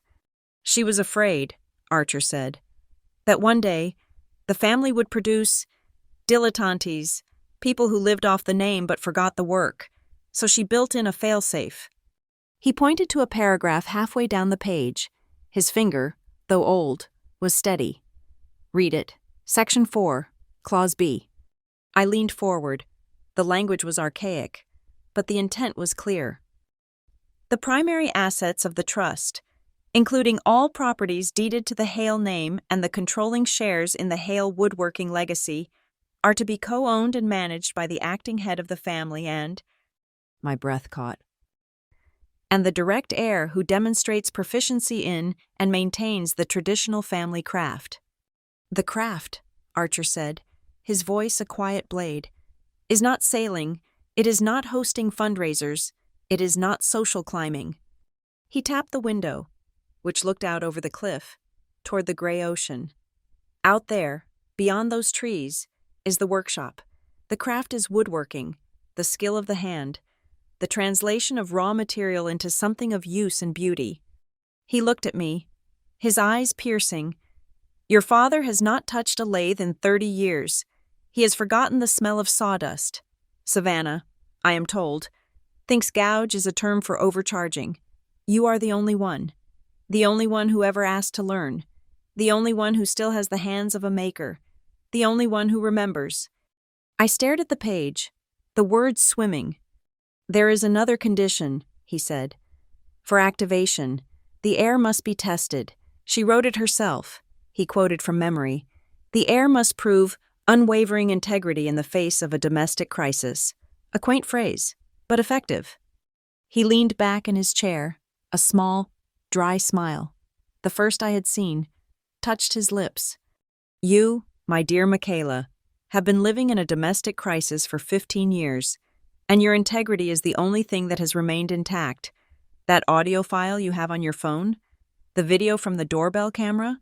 "She was afraid," Archer said, "that one day the family would produce dilettantes, people who lived off the name but forgot the work. so she built in a failsafe. He pointed to a paragraph halfway down the page. His finger, though old, was steady. Read it. Section 4, Clause B. I leaned forward. The language was archaic, but the intent was clear. The primary assets of the trust, including all properties deeded to the Hale name and the controlling shares in the Hale woodworking legacy, are to be co-owned and managed by the acting head of the family and— my breath caught. And the direct heir who demonstrates proficiency in and maintains the traditional family craft. The craft, Archer said, his voice a quiet blade, is not sailing, it is not hosting fundraisers, it is not social climbing. He tapped the window, which looked out over the cliff, toward the gray ocean. Out there, beyond those trees, is the workshop. The craft is woodworking, the skill of the hand, the translation of raw material into something of use and beauty. He looked at me, his eyes piercing. Your father has not touched a lathe in 30 years. He has forgotten the smell of sawdust. Savannah, I am told, thinks gouge is a term for overcharging. You are the only one who ever asked to learn, the only one who still has the hands of a maker, the only one who remembers. I stared at the page, the words swimming. There is another condition, he said. For activation, the heir must be tested. She wrote it herself, he quoted from memory. The heir must prove unwavering integrity in the face of a domestic crisis. A quaint phrase, but effective. He leaned back in his chair, a small, dry smile, the first I had seen, touched his lips. You, my dear Michaela, have been living in a domestic crisis for 15 years, and your integrity is the only thing that has remained intact. That audio file you have on your phone, the video from the doorbell camera,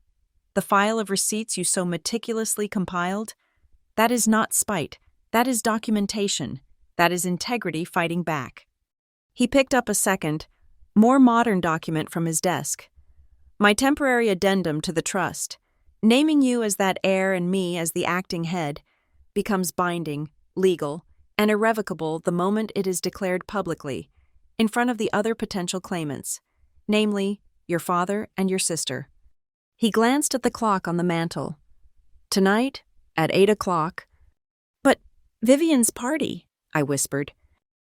the file of receipts you so meticulously compiled, that is not spite, that is documentation, that is integrity fighting back. He picked up a second, more modern document from his desk. My temporary addendum to the trust, naming you as that heir and me as the acting head, becomes binding, legal, and irrevocable the moment it is declared publicly, in front of the other potential claimants, namely, your father and your sister. He glanced at the clock on the mantel. Tonight, at 8 o'clock. But Vivian's party, I whispered.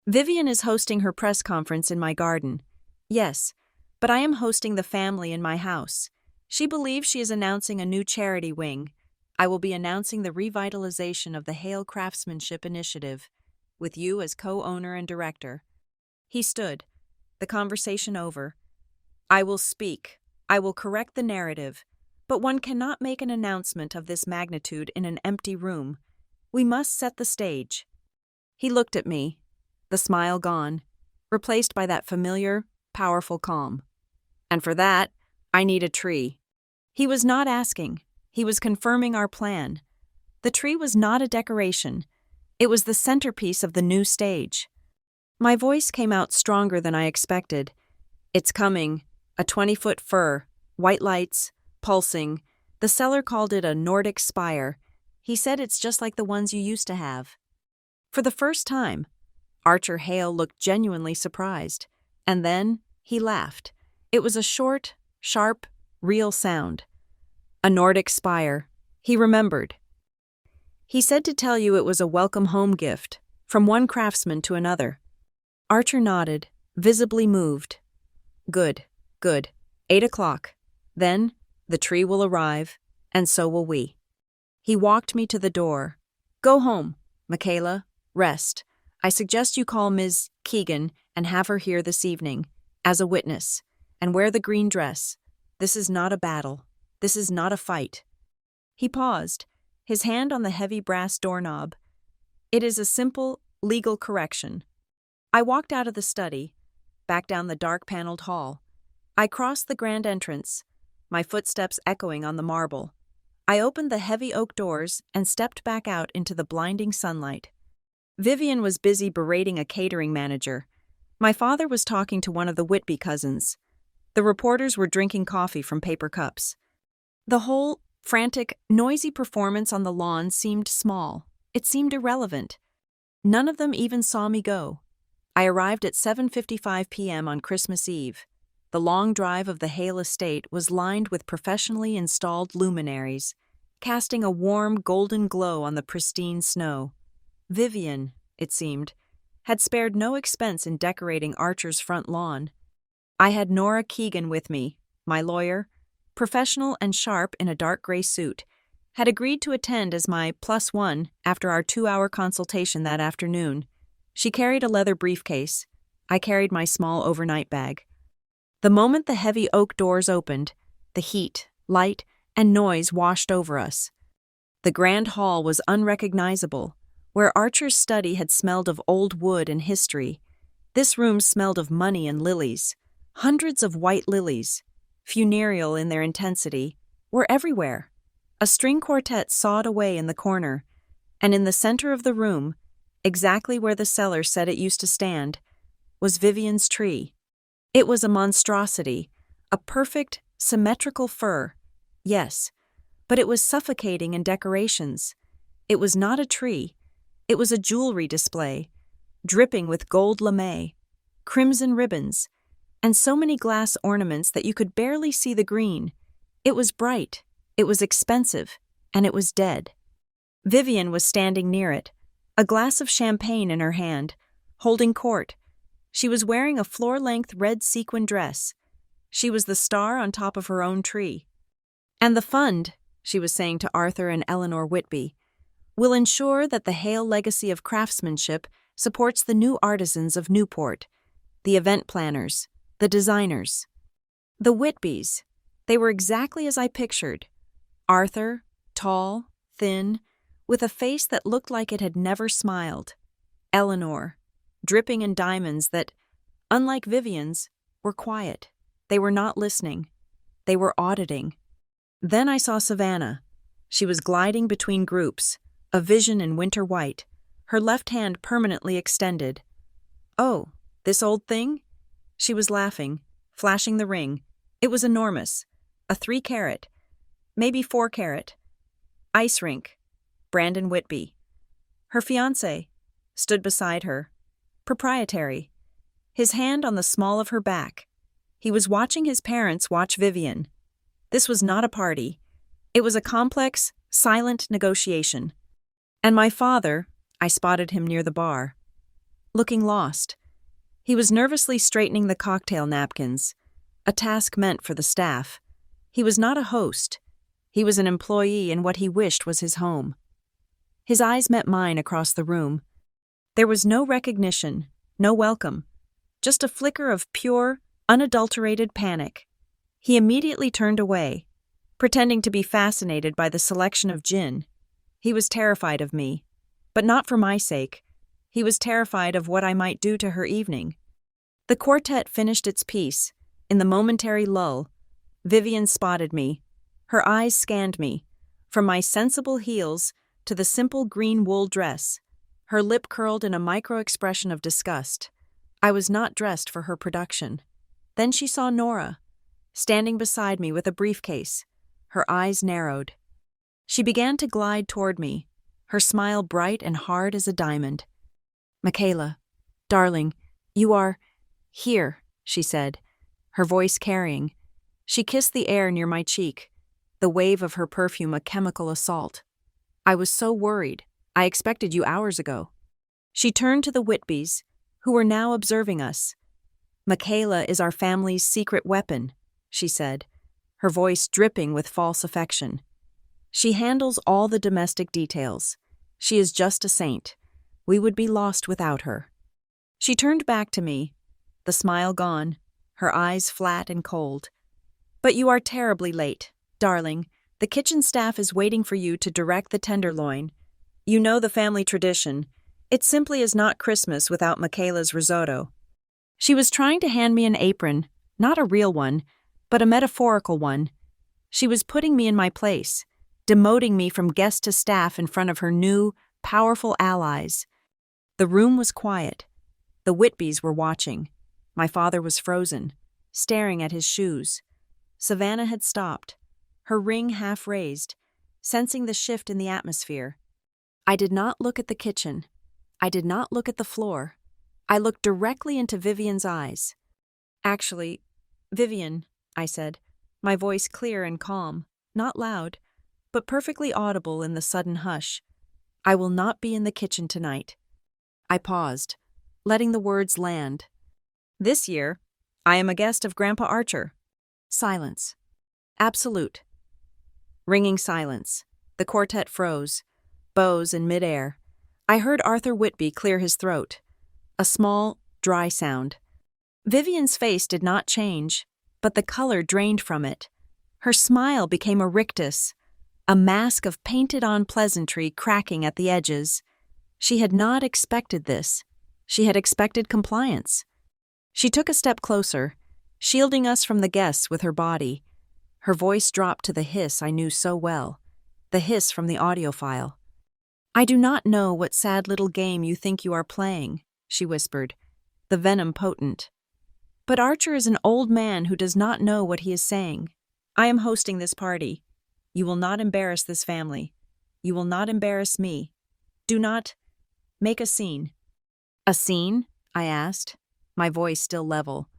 Vivian is hosting her press conference in my garden. Yes, but I am hosting the family in my house. She believes she is announcing a new charity wing. I will be announcing the revitalization of the Hale Craftsmanship Initiative, with you as co-owner and director. He stood, the conversation over. I will speak. I will correct the narrative. But one cannot make an announcement of this magnitude in an empty room. We must set the stage. He looked at me, the smile gone, replaced by that familiar, powerful calm. And for that, I need a tree. He was not asking. He was confirming our plan. The tree was not a decoration. It was the centerpiece of the new stage. My voice came out stronger than I expected. It's coming. A 20-foot fir, white lights, pulsing. The seller called it a Nordic spire. He said it's just like the ones you used to have. For the first time, Archer Hale looked genuinely surprised. And then he laughed. It was a short, sharp, real sound. A Nordic spire. He remembered. He said to tell you it was a welcome home gift, from one craftsman to another. Archer nodded, visibly moved. Good, good. 8 o'clock. Then, the tree will arrive, and so will we. He walked me to the door. Go home, Michaela. Rest. I suggest you call Ms. Keegan and have her here this evening, as a witness, and wear the green dress. This is not a battle. This is not a fight. He paused, his hand on the heavy brass doorknob. It is a simple, legal correction. I walked out of the study, back down the dark-paneled hall. I crossed the grand entrance, my footsteps echoing on the marble. I opened the heavy oak doors and stepped back out into the blinding sunlight. Vivian was busy berating a catering manager. My father was talking to one of the Whitby cousins. The reporters were drinking coffee from paper cups. The whole frantic, noisy performance on the lawn seemed small. It seemed irrelevant. None of them even saw me go. I arrived at 7:55 p.m. on Christmas Eve. The long drive of the Hale estate was lined with professionally installed luminaries, casting a warm golden glow on the pristine snow. Vivian, it seemed, had spared no expense in decorating Archer's front lawn. I had Nora Keegan with me, my lawyer, professional and sharp in a dark gray suit, had agreed to attend as my +1 after our 2-hour consultation that afternoon. She carried a leather briefcase. I carried my small overnight bag. The moment the heavy oak doors opened, the heat, light, and noise washed over us. The grand hall was unrecognizable. Where Archer's study had smelled of old wood and history, this room smelled of money and lilies. Hundreds of white lilies, funereal in their intensity, were everywhere. A string quartet sawed away in the corner, and in the center of the room, exactly where the cellar said it used to stand, was Vivian's tree. It was a monstrosity, a perfect, symmetrical fir. Yes, but it was suffocating in decorations. It was not a tree. It was a jewelry display, dripping with gold lame, crimson ribbons, and so many glass ornaments that you could barely see the green. It was bright, it was expensive, and it was dead. Vivian was standing near it, a glass of champagne in her hand, holding court. She was wearing a floor-length red sequin dress. She was the star on top of her own tree. "And the fund," she was saying to Arthur and Eleanor Whitby, "will ensure that the Hale legacy of craftsmanship supports the new artisans of Newport, the event planners, the designers." The Whitbys, they were exactly as I pictured. Arthur, tall, thin, with a face that looked like it had never smiled. Eleanor, dripping in diamonds that, unlike Vivian's, were quiet. They were not listening. They were auditing. Then I saw Savannah. She was gliding between groups, a vision in winter white, her left hand permanently extended. "Oh, this old thing?" She was laughing, flashing the ring. It was enormous, a 3-carat, maybe 4-carat. Ice rink. Brandon Whitby. Her fiancé stood beside her, proprietary, his hand on the small of her back. He was watching his parents watch Vivian. This was not a party. It was a complex, silent negotiation. And my father, I spotted him near the bar, looking lost. He was nervously straightening the cocktail napkins, a task meant for the staff. He was not a host. He was an employee in what he wished was his home. His eyes met mine across the room. There was no recognition, no welcome, just a flicker of pure, unadulterated panic. He immediately turned away, pretending to be fascinated by the selection of gin. He was terrified of me, but not for my sake. He was terrified of what I might do to her evening. The quartet finished its piece. In the momentary lull, Vivian spotted me. Her eyes scanned me, from my sensible heels to the simple green wool dress. Her lip curled in a micro-expression of disgust. I was not dressed for her production. Then she saw Nora, standing beside me with a briefcase. Her eyes narrowed. She began to glide toward me, her smile bright and hard as a diamond. "Michaela, darling, you are here," she said, her voice carrying. She kissed the air near my cheek, the wave of her perfume a chemical assault. "I was so worried. I expected you hours ago." She turned to the Whitbys, who were now observing us. "Michaela is our family's secret weapon," she said, her voice dripping with false affection. "She handles all the domestic details. She is just a saint. We would be lost without her." She turned back to me, the smile gone, her eyes flat and cold. "But you are terribly late, darling. The kitchen staff is waiting for you to direct the tenderloin. You know the family tradition. It simply is not Christmas without Michaela's risotto." She was trying to hand me an apron, not a real one, but a metaphorical one. She was putting me in my place, demoting me from guest to staff in front of her new, powerful allies. The room was quiet. The Whitbys were watching. My father was frozen, staring at his shoes. Savannah had stopped, her ring half raised, sensing the shift in the atmosphere. I did not look at the kitchen. I did not look at the floor. I looked directly into Vivian's eyes. "Actually, Vivian," I said, my voice clear and calm, not loud, but perfectly audible in the sudden hush. "I will not be in the kitchen tonight." I paused, letting the words land. "This year, I am a guest of Grandpa Archer." Silence. Absolute. Ringing silence. The quartet froze, bows in midair. I heard Arthur Whitby clear his throat. A small, dry sound. Vivian's face did not change, but the color drained from it. Her smile became a rictus, a mask of painted-on pleasantry cracking at the edges. She had not expected this. She had expected compliance. She took a step closer, shielding us from the guests with her body. Her voice dropped to the hiss I knew so well, the hiss from the audio file. "I do not know what sad little game you think you are playing," she whispered, the venom potent. "But Archer is an old man who does not know what he is saying. I am hosting this party. You will not embarrass this family. You will not embarrass me. Do not make a scene." "A scene?" I asked, my voice still level.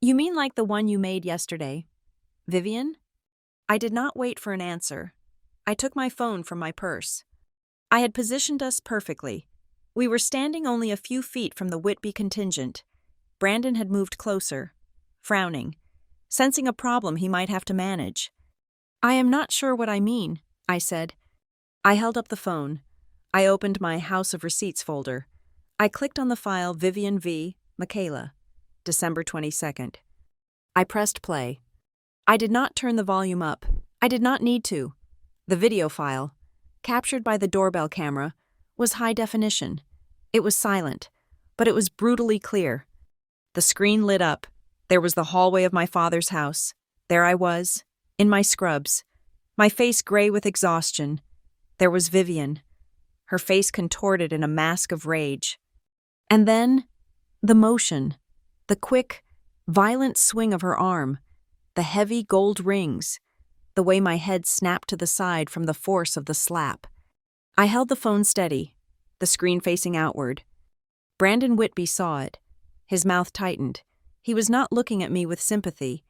"You mean like the one you made yesterday, Vivian?" I did not wait for an answer. I took my phone from my purse. I had positioned us perfectly. We were standing only a few feet from the Whitby contingent. Brandon had moved closer, frowning, sensing a problem he might have to manage. "I am not sure what I mean," I said. I held up the phone. I opened my House of Receipts folder. I clicked on the file Vivian V. Michaela, December 22nd. I pressed play. I did not turn the volume up. I did not need to. The video file, captured by the doorbell camera, was high definition. It was silent, but it was brutally clear. The screen lit up. There was the hallway of my father's house. There I was, in my scrubs, my face gray with exhaustion. There was Vivian, her face contorted in a mask of rage. And then, the motion, the quick, violent swing of her arm, the heavy gold rings, the way my head snapped to the side from the force of the slap. I held the phone steady, the screen facing outward. Brandon Whitby saw it. His mouth tightened. He was not looking at me with sympathy.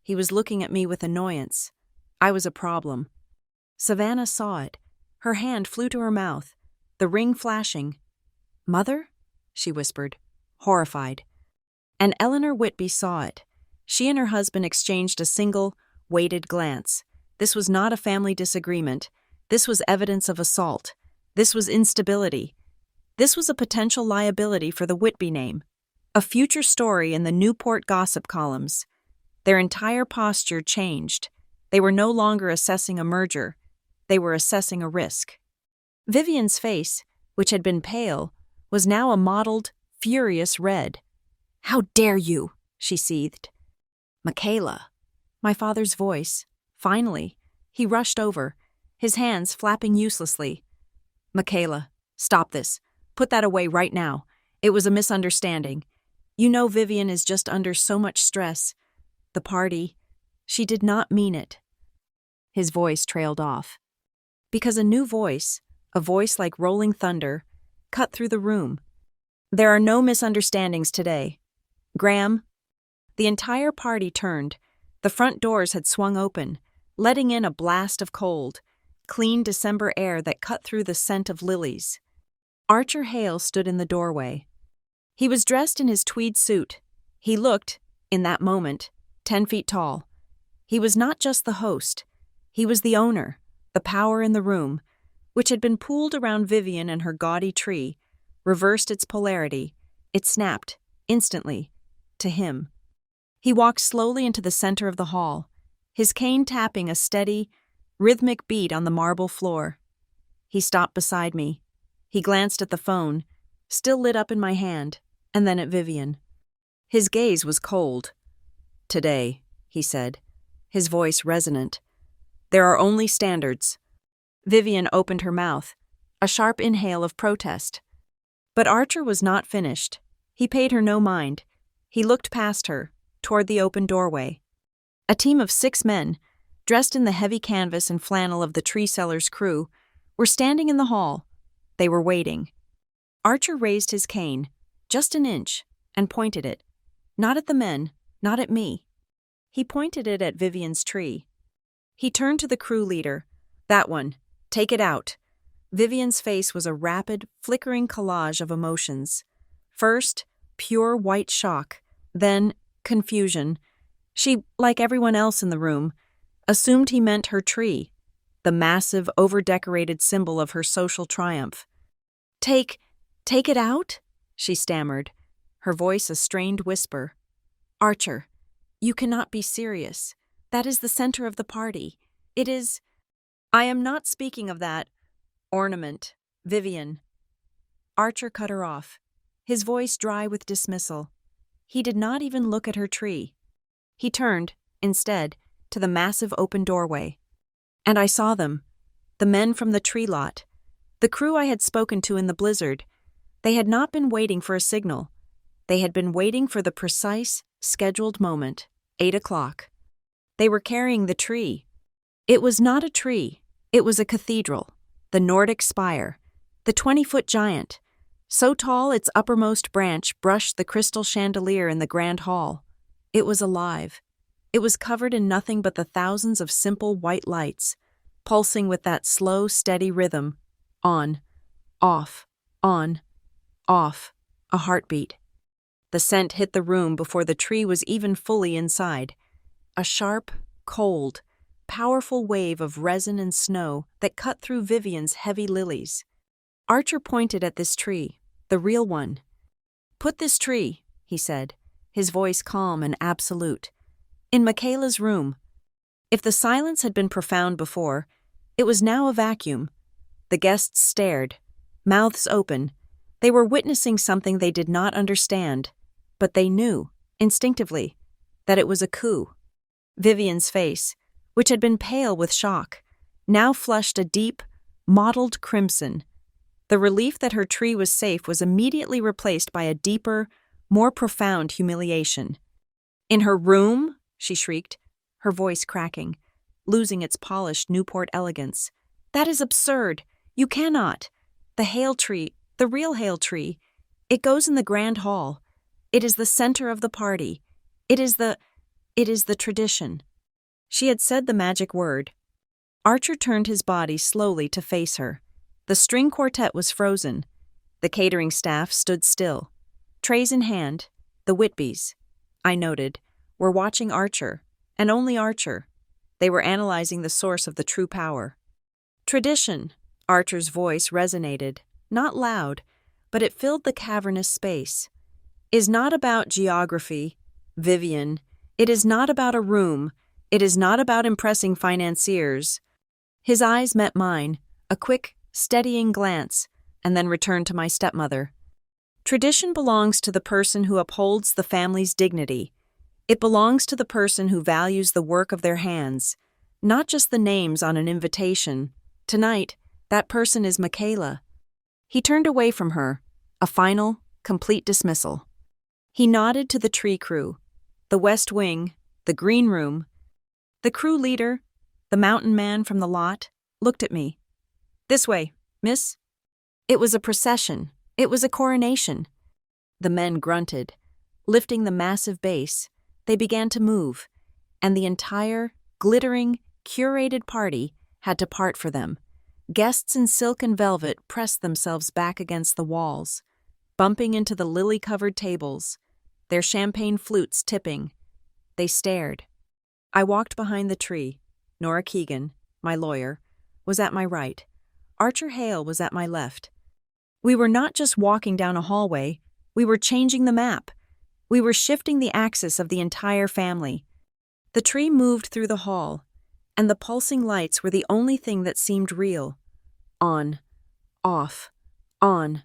He was looking at me with annoyance. I was a problem. Savannah saw it. Her hand flew to her mouth, the ring flashing. "Mother?" she whispered, horrified. And Eleanor Whitby saw it. She and her husband exchanged a single, weighted glance. This was not a family disagreement. This was evidence of assault. This was instability. This was a potential liability for the Whitby name. A future story in the Newport gossip columns. Their entire posture changed. They were no longer assessing a merger. They were assessing a risk. Vivian's face, which had been pale, was now a mottled, furious red. "How dare you?" she seethed. "Michaela." My father's voice. Finally, he rushed over, his hands flapping uselessly. "Michaela, stop this. Put that away right now. It was a misunderstanding. You know Vivian is just under so much stress. The party. She did not mean it." His voice trailed off. Because a new voice, a voice like rolling thunder, cut through the room. "There are no misunderstandings today. Graham." The entire party turned. The front doors had swung open, letting in a blast of cold, clean December air that cut through the scent of lilies. Archer Hale stood in the doorway. He was dressed in his tweed suit. He looked, in that moment, 10 feet tall. He was not just the host. He was the owner, the power in the room, which had been pooled around Vivian and her gaudy tree, reversed its polarity. It snapped, instantly, to him. He walked slowly into the center of the hall, his cane tapping a steady, rhythmic beat on the marble floor. He stopped beside me. He glanced at the phone, still lit up in my hand, and then at Vivian. His gaze was cold. "Today," he said, his voice resonant. "There are only standards." Vivian opened her mouth, a sharp inhale of protest. But Archer was not finished. He paid her no mind. He looked past her, toward the open doorway. A team of 6 men, dressed in the heavy canvas and flannel of the tree seller's crew, were standing in the hall. They were waiting. Archer raised his cane, just an inch, and pointed it. Not at the men, not at me. He pointed it at Vivian's tree. He turned to the crew leader. That one. Take it out. Vivian's face was a rapid, flickering collage of emotions. First, pure white shock. Then, confusion. She, like everyone else in the room, assumed he meant her tree, the massive, over-decorated symbol of her social triumph. Take it out? She stammered, her voice a strained whisper. Archer, you cannot be serious. That is the center of the party. It is... I am not speaking of that. Ornament. Vivian. Archer cut her off, his voice dry with dismissal. He did not even look at her tree. He turned, instead, to the massive open doorway. And I saw them. The men from the tree lot. The crew I had spoken to in the blizzard. They had not been waiting for a signal. They had been waiting for the precise, scheduled moment, 8 o'clock. They were carrying the tree. It was not a tree. It was a cathedral, the Nordic spire, the 20-foot giant, so tall its uppermost branch brushed the crystal chandelier in the grand hall. It was alive. It was covered in nothing but the thousands of simple white lights, pulsing with that slow, steady rhythm. On, off, a heartbeat. The scent hit the room before the tree was even fully inside. A sharp, cold, powerful wave of resin and snow that cut through Vivian's heavy lilies. Archer pointed at this tree, the real one. Put this tree, he said, his voice calm and absolute, in Michaela's room. If the silence had been profound before, it was now a vacuum. The guests stared, mouths open. They were witnessing something they did not understand, but they knew, instinctively, that it was a coup. Vivian's face, which had been pale with shock, now flushed a deep, mottled crimson. The relief that her tree was safe was immediately replaced by a deeper, more profound humiliation. In her room? She shrieked, her voice cracking, losing its polished Newport elegance. That is absurd. You cannot. The hail tree, the real hail tree, it goes in the grand hall. It is the center of the party. It is the tradition. She had said the magic word. Archer turned his body slowly to face her. The string quartet was frozen. The catering staff stood still. Trays in hand, the Whitbys, I noted, were watching Archer, and only Archer. They were analyzing the source of the true power. Tradition, Archer's voice resonated, not loud, but it filled the cavernous space, is not about geography, Vivian. It is not about a room. It is not about impressing financiers. His eyes met mine, a quick, steadying glance, and then returned to my stepmother. Tradition belongs to the person who upholds the family's dignity. It belongs to the person who values the work of their hands, not just the names on an invitation. Tonight, that person is Michaela. He turned away from her, a final, complete dismissal. He nodded to the tree crew, the West Wing, the green room. The crew leader, the mountain man from the lot, looked at me. This way, miss. It was a procession. It was a coronation. The men grunted. Lifting the massive base, they began to move, and the entire, glittering, curated party had to part for them. Guests in silk and velvet pressed themselves back against the walls, bumping into the lily-covered tables, their champagne flutes tipping. They stared. I walked behind the tree. Nora Keegan, my lawyer, was at my right. Archer Hale was at my left. We were not just walking down a hallway, we were changing the map. We were shifting the axis of the entire family. The tree moved through the hall, and the pulsing lights were the only thing that seemed real. On, off, on,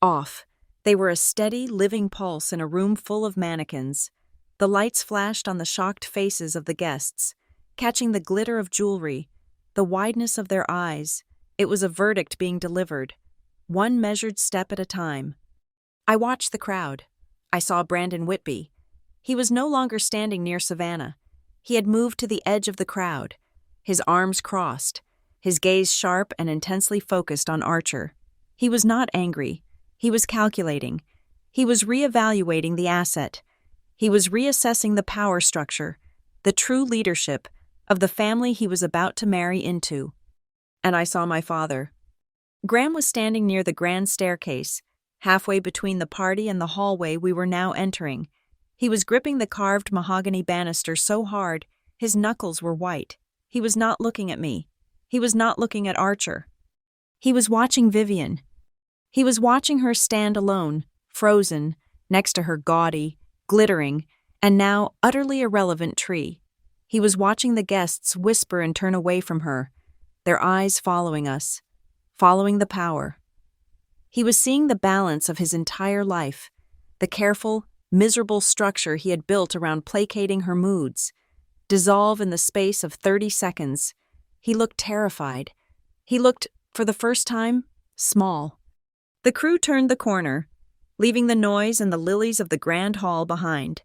off. They were a steady, living pulse in a room full of mannequins. The lights flashed on the shocked faces of the guests, catching the glitter of jewelry, the wideness of their eyes. It was a verdict being delivered, one measured step at a time. I watched the crowd. I saw Brandon Whitby. He was no longer standing near Savannah. He had moved to the edge of the crowd, his arms crossed, his gaze sharp and intensely focused on Archer. He was not angry. He was calculating. He was reevaluating the asset. He was reassessing the power structure, the true leadership of the family he was about to marry into. And I saw my father. Graham was standing near the grand staircase, halfway between the party and the hallway we were now entering. He was gripping the carved mahogany banister so hard, his knuckles were white. He was not looking at me. He was not looking at Archer. He was watching Vivian. He was watching her stand alone, frozen, next to her gaudy, glittering, and now utterly irrelevant tree. He was watching the guests whisper and turn away from her, their eyes following us, following the power. He was seeing the balance of his entire life, the careful, miserable structure he had built around placating her moods, dissolve in the space of 30 seconds. He looked terrified. He looked, for the first time, small. The crew turned the corner, leaving the noise and the lilies of the grand hall behind.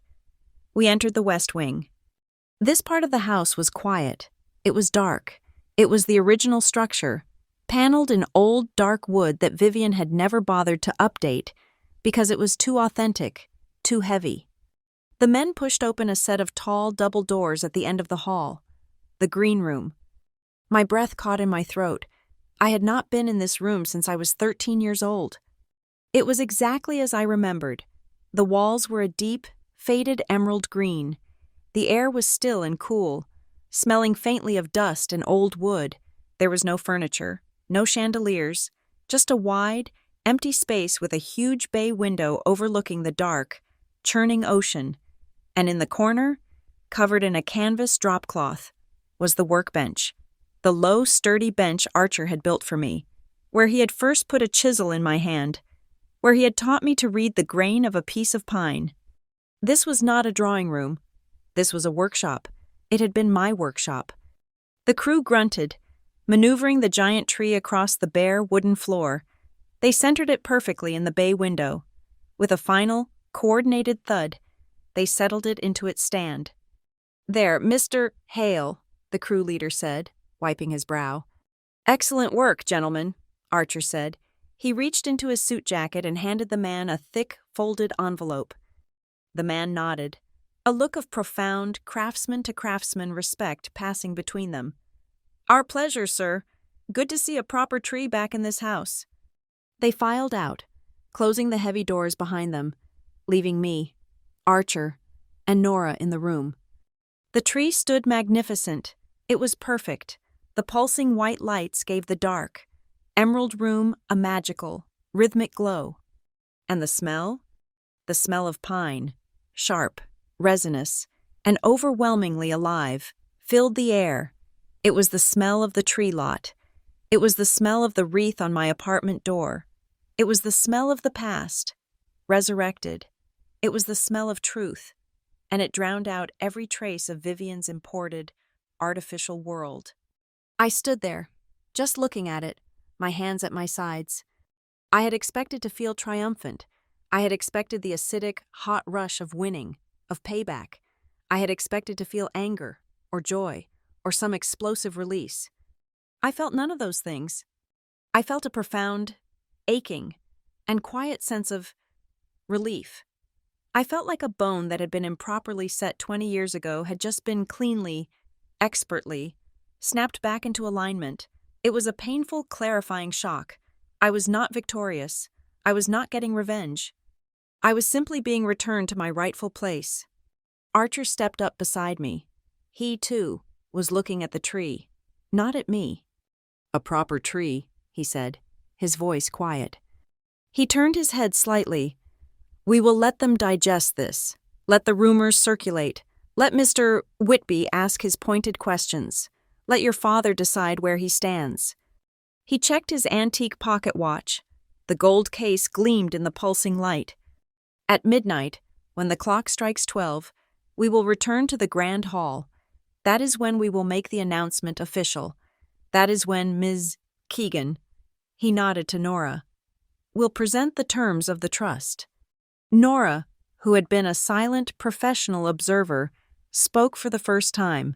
We entered the west wing. This part of the house was quiet. It was dark. It was the original structure, paneled in old, dark wood that Vivian had never bothered to update because it was too authentic, too heavy. The men pushed open a set of tall double doors at the end of the hall, the green room. My breath caught in my throat. I had not been in this room since I was 13 years old. It was exactly as I remembered. The walls were a deep, faded emerald green. The air was still and cool, smelling faintly of dust and old wood. There was no furniture, no chandeliers, just a wide, empty space with a huge bay window overlooking the dark, churning ocean. And in the corner, covered in a canvas dropcloth, was the workbench, the low, sturdy bench Archer had built for me, where he had first put a chisel in my hand, where he had taught me to read the grain of a piece of pine. This was not a drawing room. This was a workshop. It had been my workshop. The crew grunted, maneuvering the giant tree across the bare wooden floor. They centered it perfectly in the bay window. With a final, coordinated thud, they settled it into its stand. "There, Mr. Hale," the crew leader said, wiping his brow. "Excellent work, gentlemen," Archer said. He reached into his suit jacket and handed the man a thick, folded envelope. The man nodded, a look of profound, craftsman-to-craftsman respect passing between them. "Our pleasure, sir. Good to see a proper tree back in this house." They filed out, closing the heavy doors behind them, leaving me, Archer, and Nora in the room. The tree stood magnificent. It was perfect. The pulsing white lights gave the dark, emerald room a magical, rhythmic glow. And the smell? The smell of pine, sharp, resinous, and overwhelmingly alive, filled the air. It was the smell of the tree lot. It was the smell of the wreath on my apartment door. It was the smell of the past, resurrected. It was the smell of truth, and it drowned out every trace of Vivian's imported, artificial world. I stood there, just looking at it, my hands at my sides. I had expected to feel triumphant. I had expected the acidic, hot rush of winning, of payback. I had expected to feel anger, or joy, or some explosive release. I felt none of those things. I felt a profound, aching, and quiet sense of relief. I felt like a bone that had been improperly set 20 years ago had just been cleanly, expertly, snapped back into alignment. It was a painful, clarifying shock. I was not victorious. I was not getting revenge. I was simply being returned to my rightful place. Archer stepped up beside me. He, too, was looking at the tree, not at me. "A proper tree," he said, his voice quiet. He turned his head slightly. "We will let them digest this. Let the rumors circulate. Let Mr. Whitby ask his pointed questions. Let your father decide where he stands." He checked his antique pocket watch. The gold case gleamed in the pulsing light. "At midnight, when the clock strikes 12, we will return to the grand hall. That is when we will make the announcement official. That is when Ms. Keegan," he nodded to Nora, "will present the terms of the trust." Nora, who had been a silent, professional observer, spoke for the first time.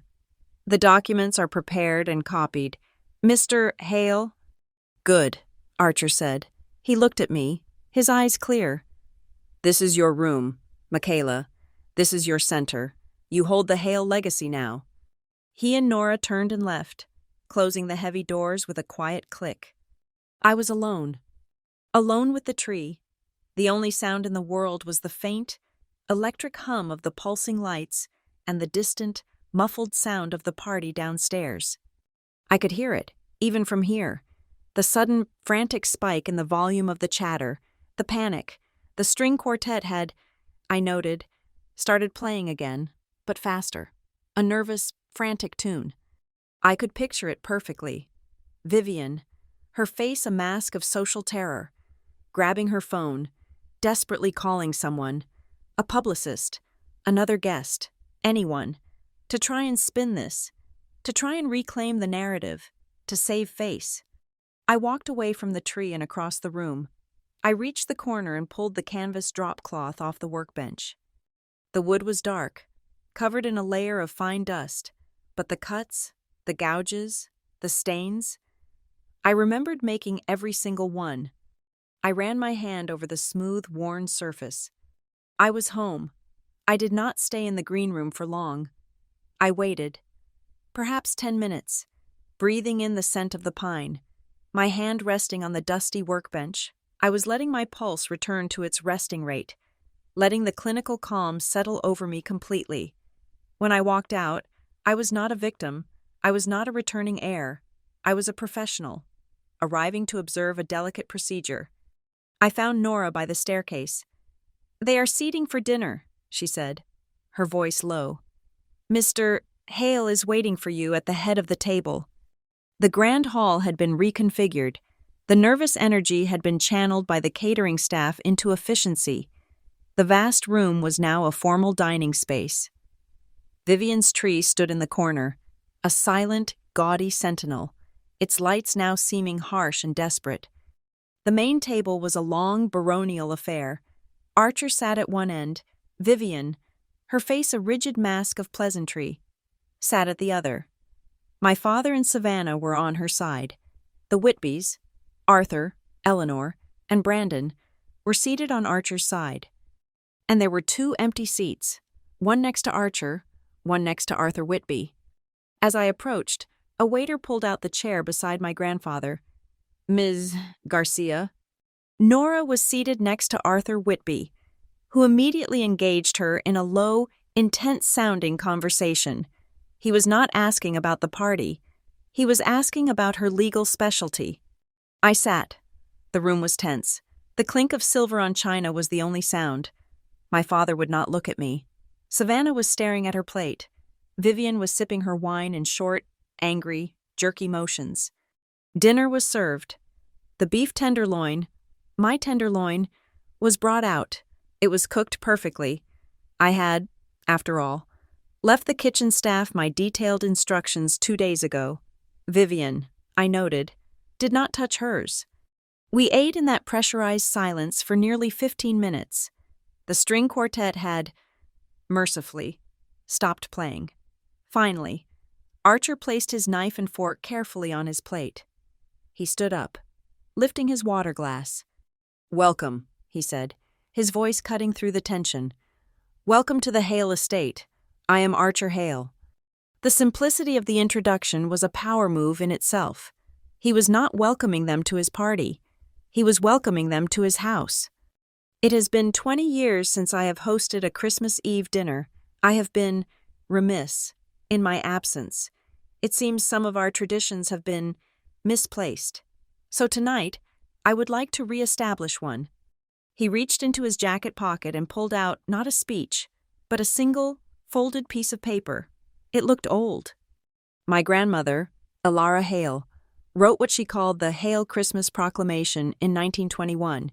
"The documents are prepared and copied. Mr. Hale?" "Good," Archer said. He looked at me, his eyes clear. This is your room, Michaela. This is your center. You hold the Hale legacy now. He and Nora turned and left, closing the heavy doors with a quiet click. I was alone. Alone with the tree. The only sound in the world was the faint, electric hum of the pulsing lights and the distant, muffled sound of the party downstairs. I could hear it, even from here. The sudden, frantic spike in the volume of the chatter, the panic. The string quartet had, I noted, started playing again, but faster. A nervous, frantic tune. I could picture it perfectly. Vivian, her face a mask of social terror, grabbing her phone, desperately calling someone, a publicist, another guest, anyone, to try and spin this, to try and reclaim the narrative, to save face. I walked away from the tree and across the room. I reached the corner and pulled the canvas drop cloth off the workbench. The wood was dark, covered in a layer of fine dust, but the cuts, the gouges, the stains, I remembered making every single one. I ran my hand over the smooth, worn surface. I was home. I did not stay in the green room for long. I waited, perhaps 10 minutes, breathing in the scent of the pine, my hand resting on the dusty workbench. I was letting my pulse return to its resting rate, letting the clinical calm settle over me completely. When I walked out, I was not a victim. I was not a returning heir. I was a professional, arriving to observe a delicate procedure. I found Nora by the staircase. "They are seating for dinner," she said, her voice low. "Mr. Hale is waiting for you at the head of the table." The grand hall had been reconfigured. The nervous energy had been channeled by the catering staff into efficiency. The vast room was now a formal dining space. Vivian's tree stood in the corner, a silent, gaudy sentinel, its lights now seeming harsh and desperate. The main table was a long, baronial affair. Archer sat at one end. Vivian, her face a rigid mask of pleasantry, sat at the other. My father and Savannah were on her side. The Whitbys, Arthur, Eleanor, and Brandon, were seated on Archer's side. And there were 2 empty seats, one next to Archer, one next to Arthur Whitby. As I approached, a waiter pulled out the chair beside my grandfather. "Ms. Garcia." Nora was seated next to Arthur Whitby, who immediately engaged her in a low, intense-sounding conversation. He was not asking about the party. He was asking about her legal specialty. I sat. The room was tense. The clink of silver on china was the only sound. My father would not look at me. Savannah was staring at her plate. Vivian was sipping her wine in short, angry, jerky motions. Dinner was served. The beef tenderloin, my tenderloin, was brought out. It was cooked perfectly. I had, after all, left the kitchen staff my detailed instructions 2 days ago. Vivian, I noted, did not touch hers. We ate in that pressurized silence for nearly 15 minutes. The string quartet had, mercifully, stopped playing. Finally, Archer placed his knife and fork carefully on his plate. He stood up, lifting his water glass. "Welcome," he said, his voice cutting through the tension. "Welcome to the Hale estate. I am Archer Hale." The simplicity of the introduction was a power move in itself. He was not welcoming them to his party. He was welcoming them to his house. It has been 20 years since I have hosted a Christmas Eve dinner. I have been remiss in my absence. It seems some of our traditions have been misplaced. So tonight, I would like to reestablish one. He reached into his jacket pocket and pulled out not a speech, but a single, folded piece of paper. It looked old. My grandmother, Lila Hale, wrote what she called the Hale Christmas Proclamation in 1921.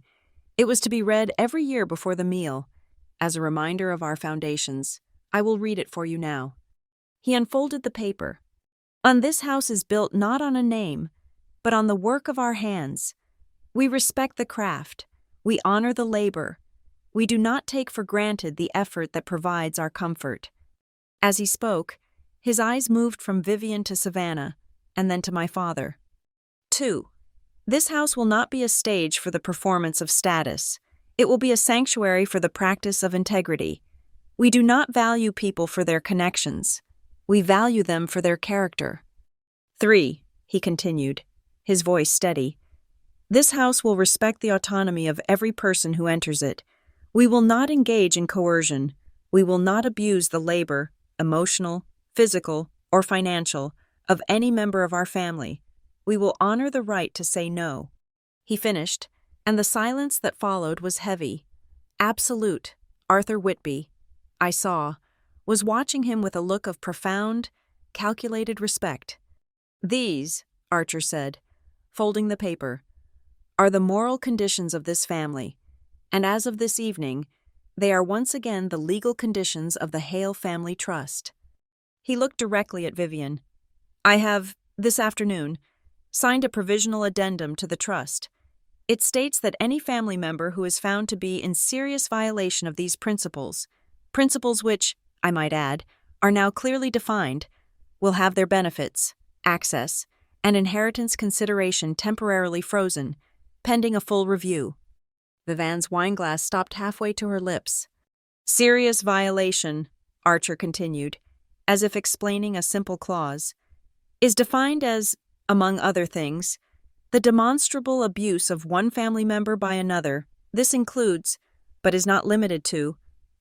It was to be read every year before the meal. As a reminder of our foundations, I will read it for you now. He unfolded the paper. "On this house is built not on a name, but on the work of our hands. We respect the craft. We honor the labor. We do not take for granted the effort that provides our comfort." As he spoke, his eyes moved from Vivian to Savannah, and then to my father. 2. This house will not be a stage for the performance of status. It will be a sanctuary for the practice of integrity. We do not value people for their connections. We value them for their character. 3, he continued, his voice steady. This house will respect the autonomy of every person who enters it. We will not engage in coercion. We will not abuse the labor, emotional, physical, or financial, of any member of our family. We will honor the right to say no. He finished, and the silence that followed was heavy. Absolute, Arthur Whitby, I saw, was watching him with a look of profound, calculated respect. These, Archer said, folding the paper, are the moral conditions of this family, and as of this evening, they are once again the legal conditions of the Hale Family Trust. He looked directly at Vivian. I have, this afternoon, signed a provisional addendum to the trust. It states that any family member who is found to be in serious violation of these principles which, I might add, are now clearly defined, will have their benefits, access, and inheritance consideration temporarily frozen, pending a full review. Vivian's wineglass stopped halfway to her lips. Serious violation, Archer continued, as if explaining a simple clause, is defined as, among other things, the demonstrable abuse of one family member by another. This includes, but is not limited to,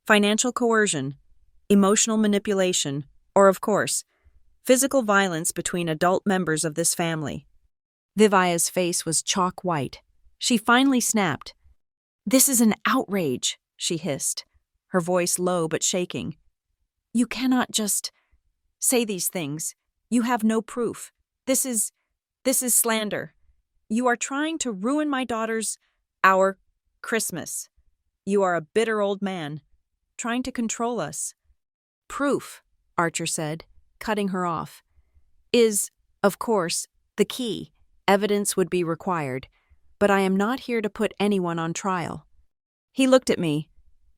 financial coercion, emotional manipulation, or, of course, physical violence between adult members of this family. Vivia's face was chalk white. She finally snapped. This is an outrage, she hissed, her voice low but shaking. You cannot just say these things. You have no proof. This is slander. You are trying to ruin my daughter's, our, Christmas. You are a bitter old man, trying to control us. Proof, Archer said, cutting her off, is, of course, the key. Evidence would be required, but I am not here to put anyone on trial. He looked at me.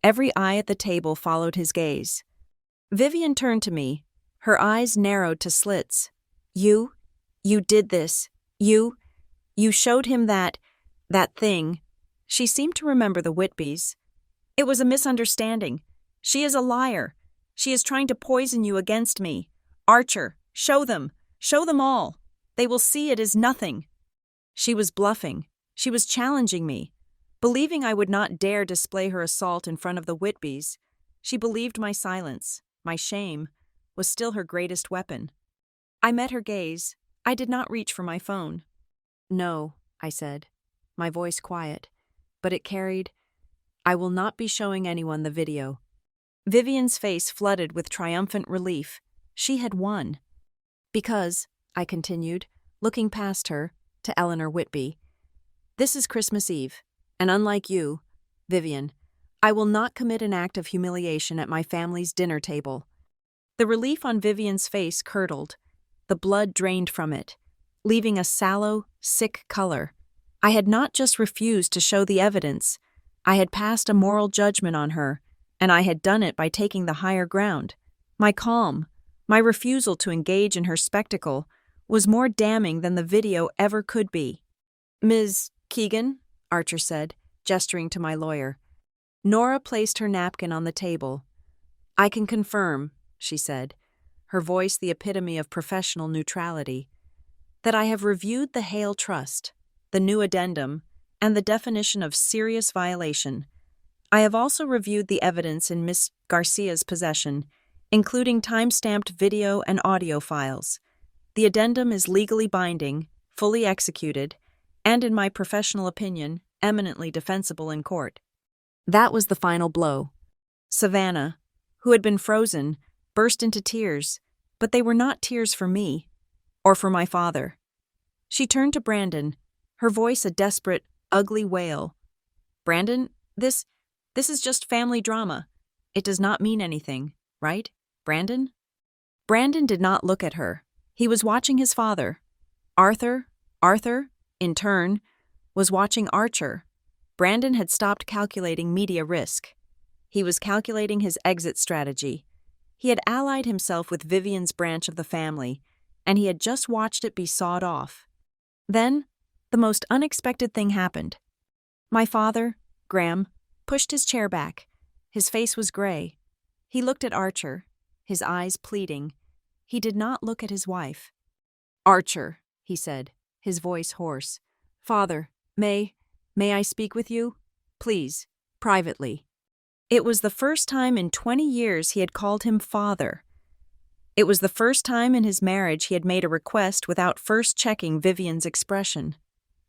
Every eye at the table followed his gaze. Vivian turned to me, her eyes narrowed to slits. You did this. You showed him that thing. She seemed to remember the Whitbys. It was a misunderstanding. She is a liar. She is trying to poison you against me. Archer, show them all. They will see it is nothing. She was bluffing. She was challenging me. Believing I would not dare display her assault in front of the Whitbys, she believed my silence, my shame, was still her greatest weapon. I met her gaze. I did not reach for my phone. No, I said, my voice quiet, but it carried, I will not be showing anyone the video. Vivian's face flooded with triumphant relief. She had won. Because, I continued, looking past her, to Eleanor Whitby, this is Christmas Eve, and unlike you, Vivian, I will not commit an act of humiliation at my family's dinner table. The relief on Vivian's face curdled. The blood drained from it, leaving a sallow, sick color. I had not just refused to show the evidence. I had passed a moral judgment on her, and I had done it by taking the higher ground. My calm, my refusal to engage in her spectacle, was more damning than the video ever could be. Ms. Keegan, Archer said, gesturing to my lawyer. Nora placed her napkin on the table. I can confirm, she said, her voice the epitome of professional neutrality, that I have reviewed the Hale Trust, the new addendum, and the definition of serious violation. I have also reviewed the evidence in Miss Garcia's possession, including time-stamped video and audio files. The addendum is legally binding, fully executed, and in my professional opinion, eminently defensible in court. That was the final blow. Savannah, who had been frozen, burst into tears, but they were not tears for me, or for my father. She turned to Brandon, her voice a desperate, ugly wail. Brandon, this is just family drama. It does not mean anything, right, Brandon? Brandon did not look at her. He was watching his father. Arthur, in turn, was watching Archer. Brandon had stopped calculating media risk. He was calculating his exit strategy. He had allied himself with Vivian's branch of the family, and he had just watched it be sawed off. Then, the most unexpected thing happened. My father, Graham, pushed his chair back. His face was gray. He looked at Archer, his eyes pleading. He did not look at his wife. "Archer," he said, his voice hoarse. "Father, may I speak with you? Please, privately." It was the first time in 20 years he had called him father. It was the first time in his marriage he had made a request without first checking Vivian's expression.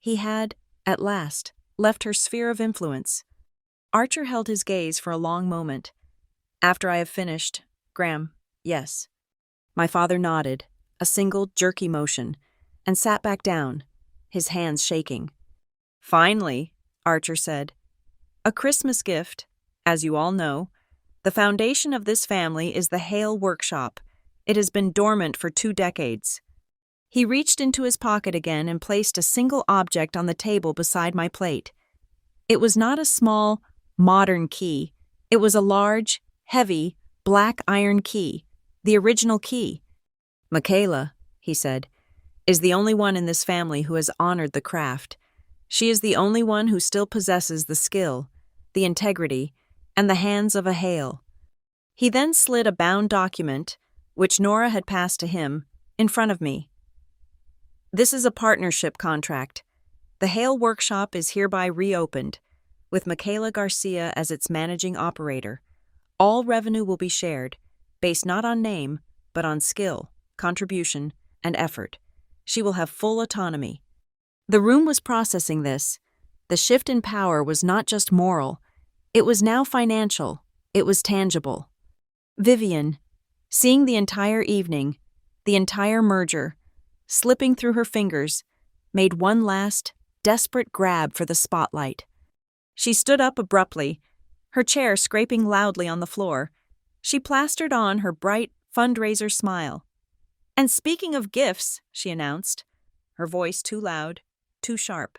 He had, at last, left her sphere of influence. Archer held his gaze for a long moment. "After I have finished, Graham, yes." My father nodded, a single jerky motion, and sat back down, his hands shaking. "Finally," Archer said. "A Christmas gift, as you all know. The foundation of this family is the Hale workshop. It has been dormant for 2 decades. He reached into his pocket again and placed a single object on the table beside my plate. It was not a small, modern key. It was a large, heavy, black iron key, the original key. "Michaela," he said, "is the only one in this family who has honored the craft. She is the only one who still possesses the skill, the integrity, and the hands of a Hale." He then slid a bound document, which Nora had passed to him, in front of me. "This is a partnership contract. The Hale workshop is hereby reopened, with Michaela Garcia as its managing operator. All revenue will be shared, based not on name, but on skill, contribution, and effort. She will have full autonomy." The room was processing this. The shift in power was not just moral. It was now financial. It was tangible. Vivian, seeing the entire evening, the entire merger, slipping through her fingers, made one last, desperate grab for the spotlight. She stood up abruptly, her chair scraping loudly on the floor. She plastered on her bright fundraiser smile. "And speaking of gifts," she announced, her voice too loud, too sharp,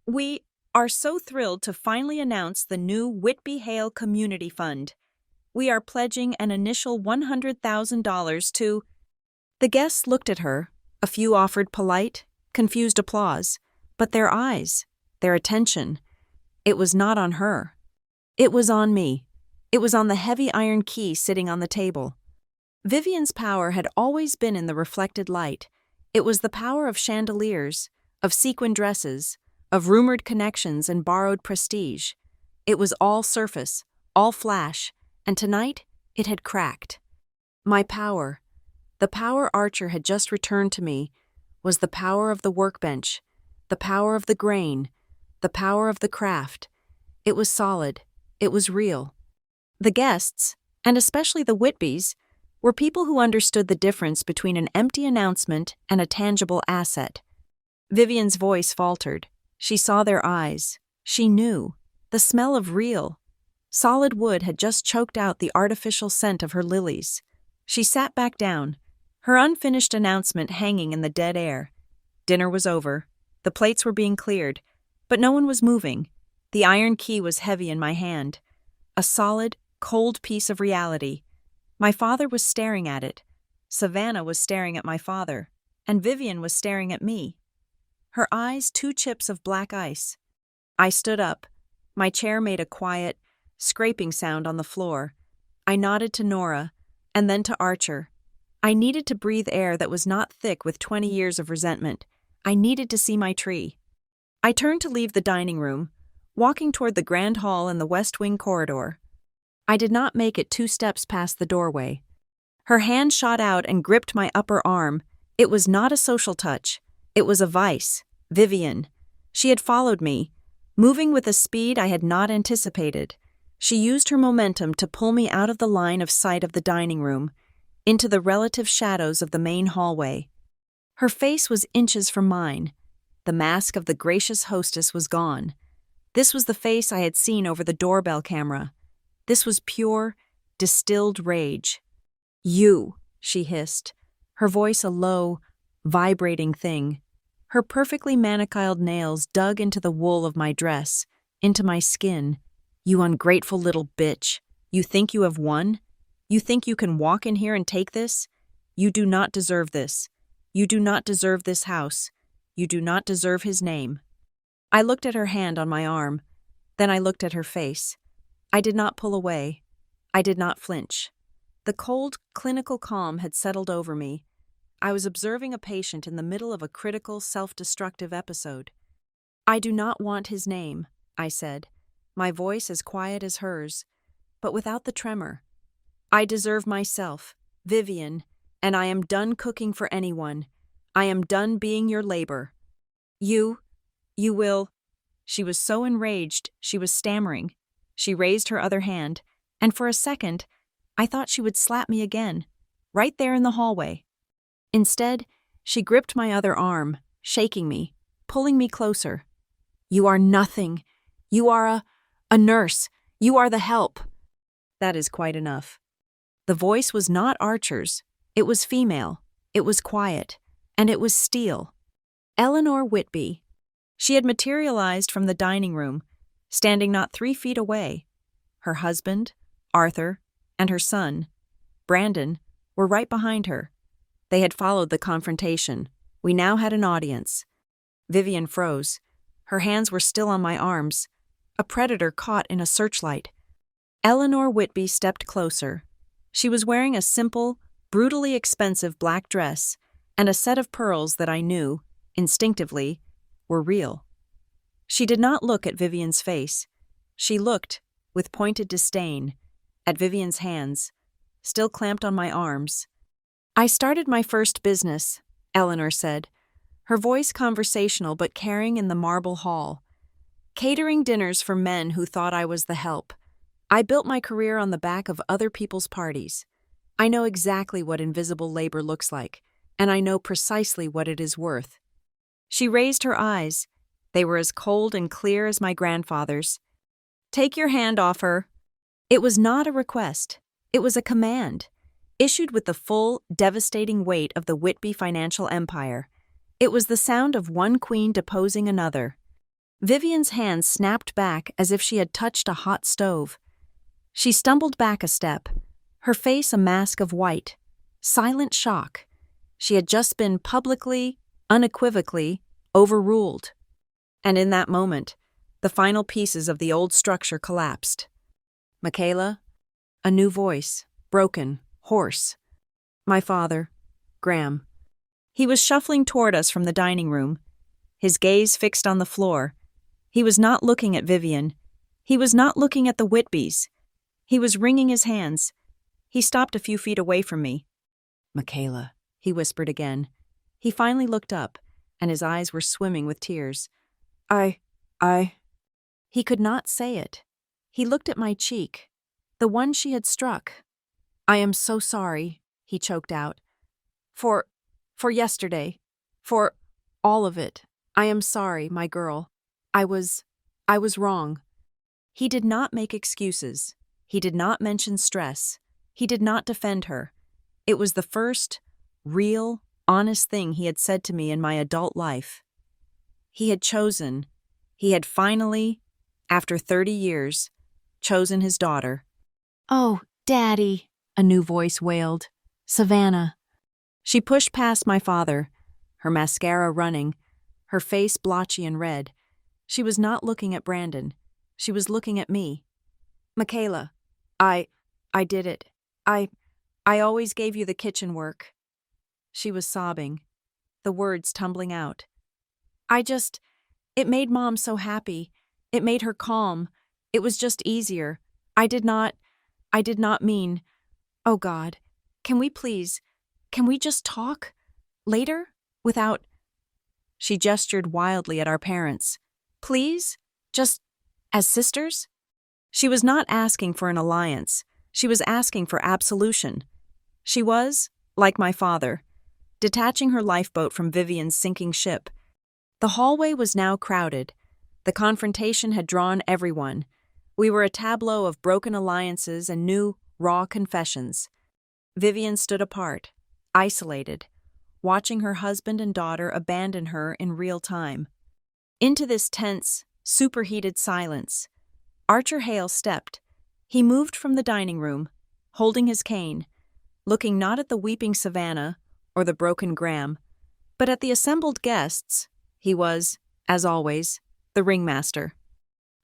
we are so thrilled to finally announce the new Whitby Hale Community Fund. We are pledging an initial $100,000 to—" The guests looked at her. A few offered polite, confused applause, but their eyes, their attention, it was not on her. It was on me. It was on the heavy iron key sitting on the table. Vivian's power had always been in the reflected light. It was the power of chandeliers, of sequin dresses, of rumored connections and borrowed prestige. It was all surface, all flash, and tonight it had cracked. My power, the power Archer had just returned to me, was the power of the workbench, the power of the grain, the power of the craft. It was solid. It was real. The guests, and especially the Whitbys, were people who understood the difference between an empty announcement and a tangible asset. Vivian's voice faltered. She saw their eyes. She knew. The smell of real, solid wood had just choked out the artificial scent of her lilies. She sat back down, her unfinished announcement hanging in the dead air. Dinner was over. The plates were being cleared, but no one was moving. The iron key was heavy in my hand. A solid, cold piece of reality. My father was staring at it. Savannah was staring at my father, and Vivian was staring at me. Her eyes 2 chips of black ice. I stood up. My chair made a quiet, scraping sound on the floor. I nodded to Nora, and then to Archer. I needed to breathe air that was not thick with 20 years of resentment. I needed to see my tree. I turned to leave the dining room, walking toward the grand hall and the West Wing corridor. I did not make it 2 steps past the doorway. Her hand shot out and gripped my upper arm. It was not a social touch. It was a vice. Vivian. She had followed me, moving with a speed I had not anticipated. She used her momentum to pull me out of the line of sight of the dining room, into the relative shadows of the main hallway. Her face was inches from mine. The mask of the gracious hostess was gone. This was the face I had seen over the doorbell camera. This was pure, distilled rage. "You," she hissed, her voice a low, vibrating thing. Her perfectly manicured nails dug into the wool of my dress, into my skin. "You ungrateful little bitch. You think you have won? You think you can walk in here and take this? You do not deserve this. You do not deserve this house. You do not deserve his name." I looked at her hand on my arm. Then I looked at her face. I did not pull away. I did not flinch. The cold, clinical calm had settled over me. I was observing a patient in the middle of a critical, self-destructive episode. "I do not want his name," I said, my voice as quiet as hers, but without the tremor. "I deserve myself, Vivian, and I am done cooking for anyone. I am done being your labor. You will—" She was so enraged, she was stammering. She raised her other hand, and for a second, I thought she would slap me again, right there in the hallway. Instead, she gripped my other arm, shaking me, pulling me closer. "You are nothing. You are a nurse. You are the help." That is quite enough. The voice was not Archer's. It was female. It was quiet. And it was steel. Eleanor Whitby. She had materialized from the dining room, standing not 3 feet away. Her husband, Arthur, and her son, Brandon, were right behind her. They had followed the confrontation. We now had an audience. Vivian froze. Her hands were still on my arms, a predator caught in a searchlight. Eleanor Whitby stepped closer. She was wearing a simple, brutally expensive black dress and a set of pearls that I knew, instinctively, were real. She did not look at Vivian's face. She looked, with pointed disdain, at Vivian's hands, still clamped on my arms. "I started my first business," Eleanor said, her voice conversational but caring in the marble hall. "Catering dinners for men who thought I was the help. I built my career on the back of other people's parties. I know exactly what invisible labor looks like, and I know precisely what it is worth." She raised her eyes. They were as cold and clear as my grandfather's. "Take your hand off her." It was not a request. It was a command, issued with the full, devastating weight of the Whitby financial empire. It was the sound of one queen deposing another. Vivian's hands snapped back as if she had touched a hot stove. She stumbled back a step, her face a mask of white, silent shock. She had just been publicly, unequivocally, overruled. And in that moment, the final pieces of the old structure collapsed. "Michaela?" A new voice, broken, hoarse. "My father, Graham." He was shuffling toward us from the dining room, his gaze fixed on the floor. He was not looking at Vivian. He was not looking at the Whitbys. He was wringing his hands. He stopped a few feet away from me. "Michaela," he whispered again. He finally looked up, and his eyes were swimming with tears. I... He could not say it. He looked at my cheek, the one she had struck. "I am so sorry," he choked out. For yesterday. For all of it. I am sorry, my girl. I was wrong." He did not make excuses. He did not mention stress. He did not defend her. It was the first, real, honest thing he had said to me in my adult life. He had finally, after 30 years, chosen his daughter. "Oh, Daddy," a new voice wailed. "Savannah." She pushed past my father, her mascara running, her face blotchy and red. She was not looking at Brandon. She was looking at me. "Michaela, I did it. I always gave you the kitchen work." She was sobbing, the words tumbling out. It made Mom so happy. It made her calm. It was just easier. I did not mean... Oh God, can we just talk? Later? Without... She gestured wildly at our parents. "Please? Just as sisters?" She was not asking for an alliance. She was asking for absolution. She was, like my father, detaching her lifeboat from Vivian's sinking ship. The hallway was now crowded. The confrontation had drawn everyone. We were a tableau of broken alliances and new, raw confessions. Vivian stood apart, isolated, watching her husband and daughter abandon her in real time. Into this tense, superheated silence, Archer Hale stepped. He moved from the dining room, holding his cane, looking not at the weeping Savannah or the broken Graham, but at the assembled guests. He was, as always, the ringmaster.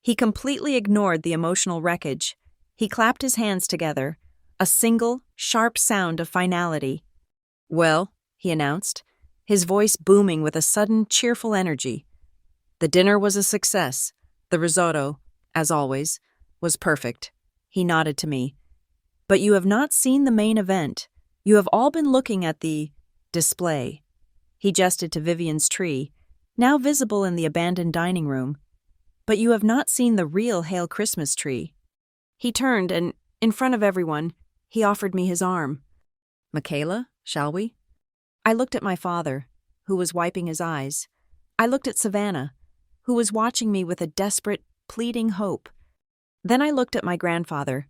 He completely ignored the emotional wreckage. He clapped his hands together, a single, sharp sound of finality. "Well," he announced, his voice booming with a sudden, cheerful energy. "The dinner was a success. The risotto, as always, was perfect." He nodded to me. "But you have not seen the main event. You have all been looking at the display." He gestured to Vivian's tree, now visible in the abandoned dining room. "But you have not seen the real Hail Christmas tree." He turned and, in front of everyone, he offered me his arm. "Michaela, shall we?" I looked at my father, who was wiping his eyes. I looked at Savannah, who was watching me with a desperate, pleading hope. Then I looked at my grandfather.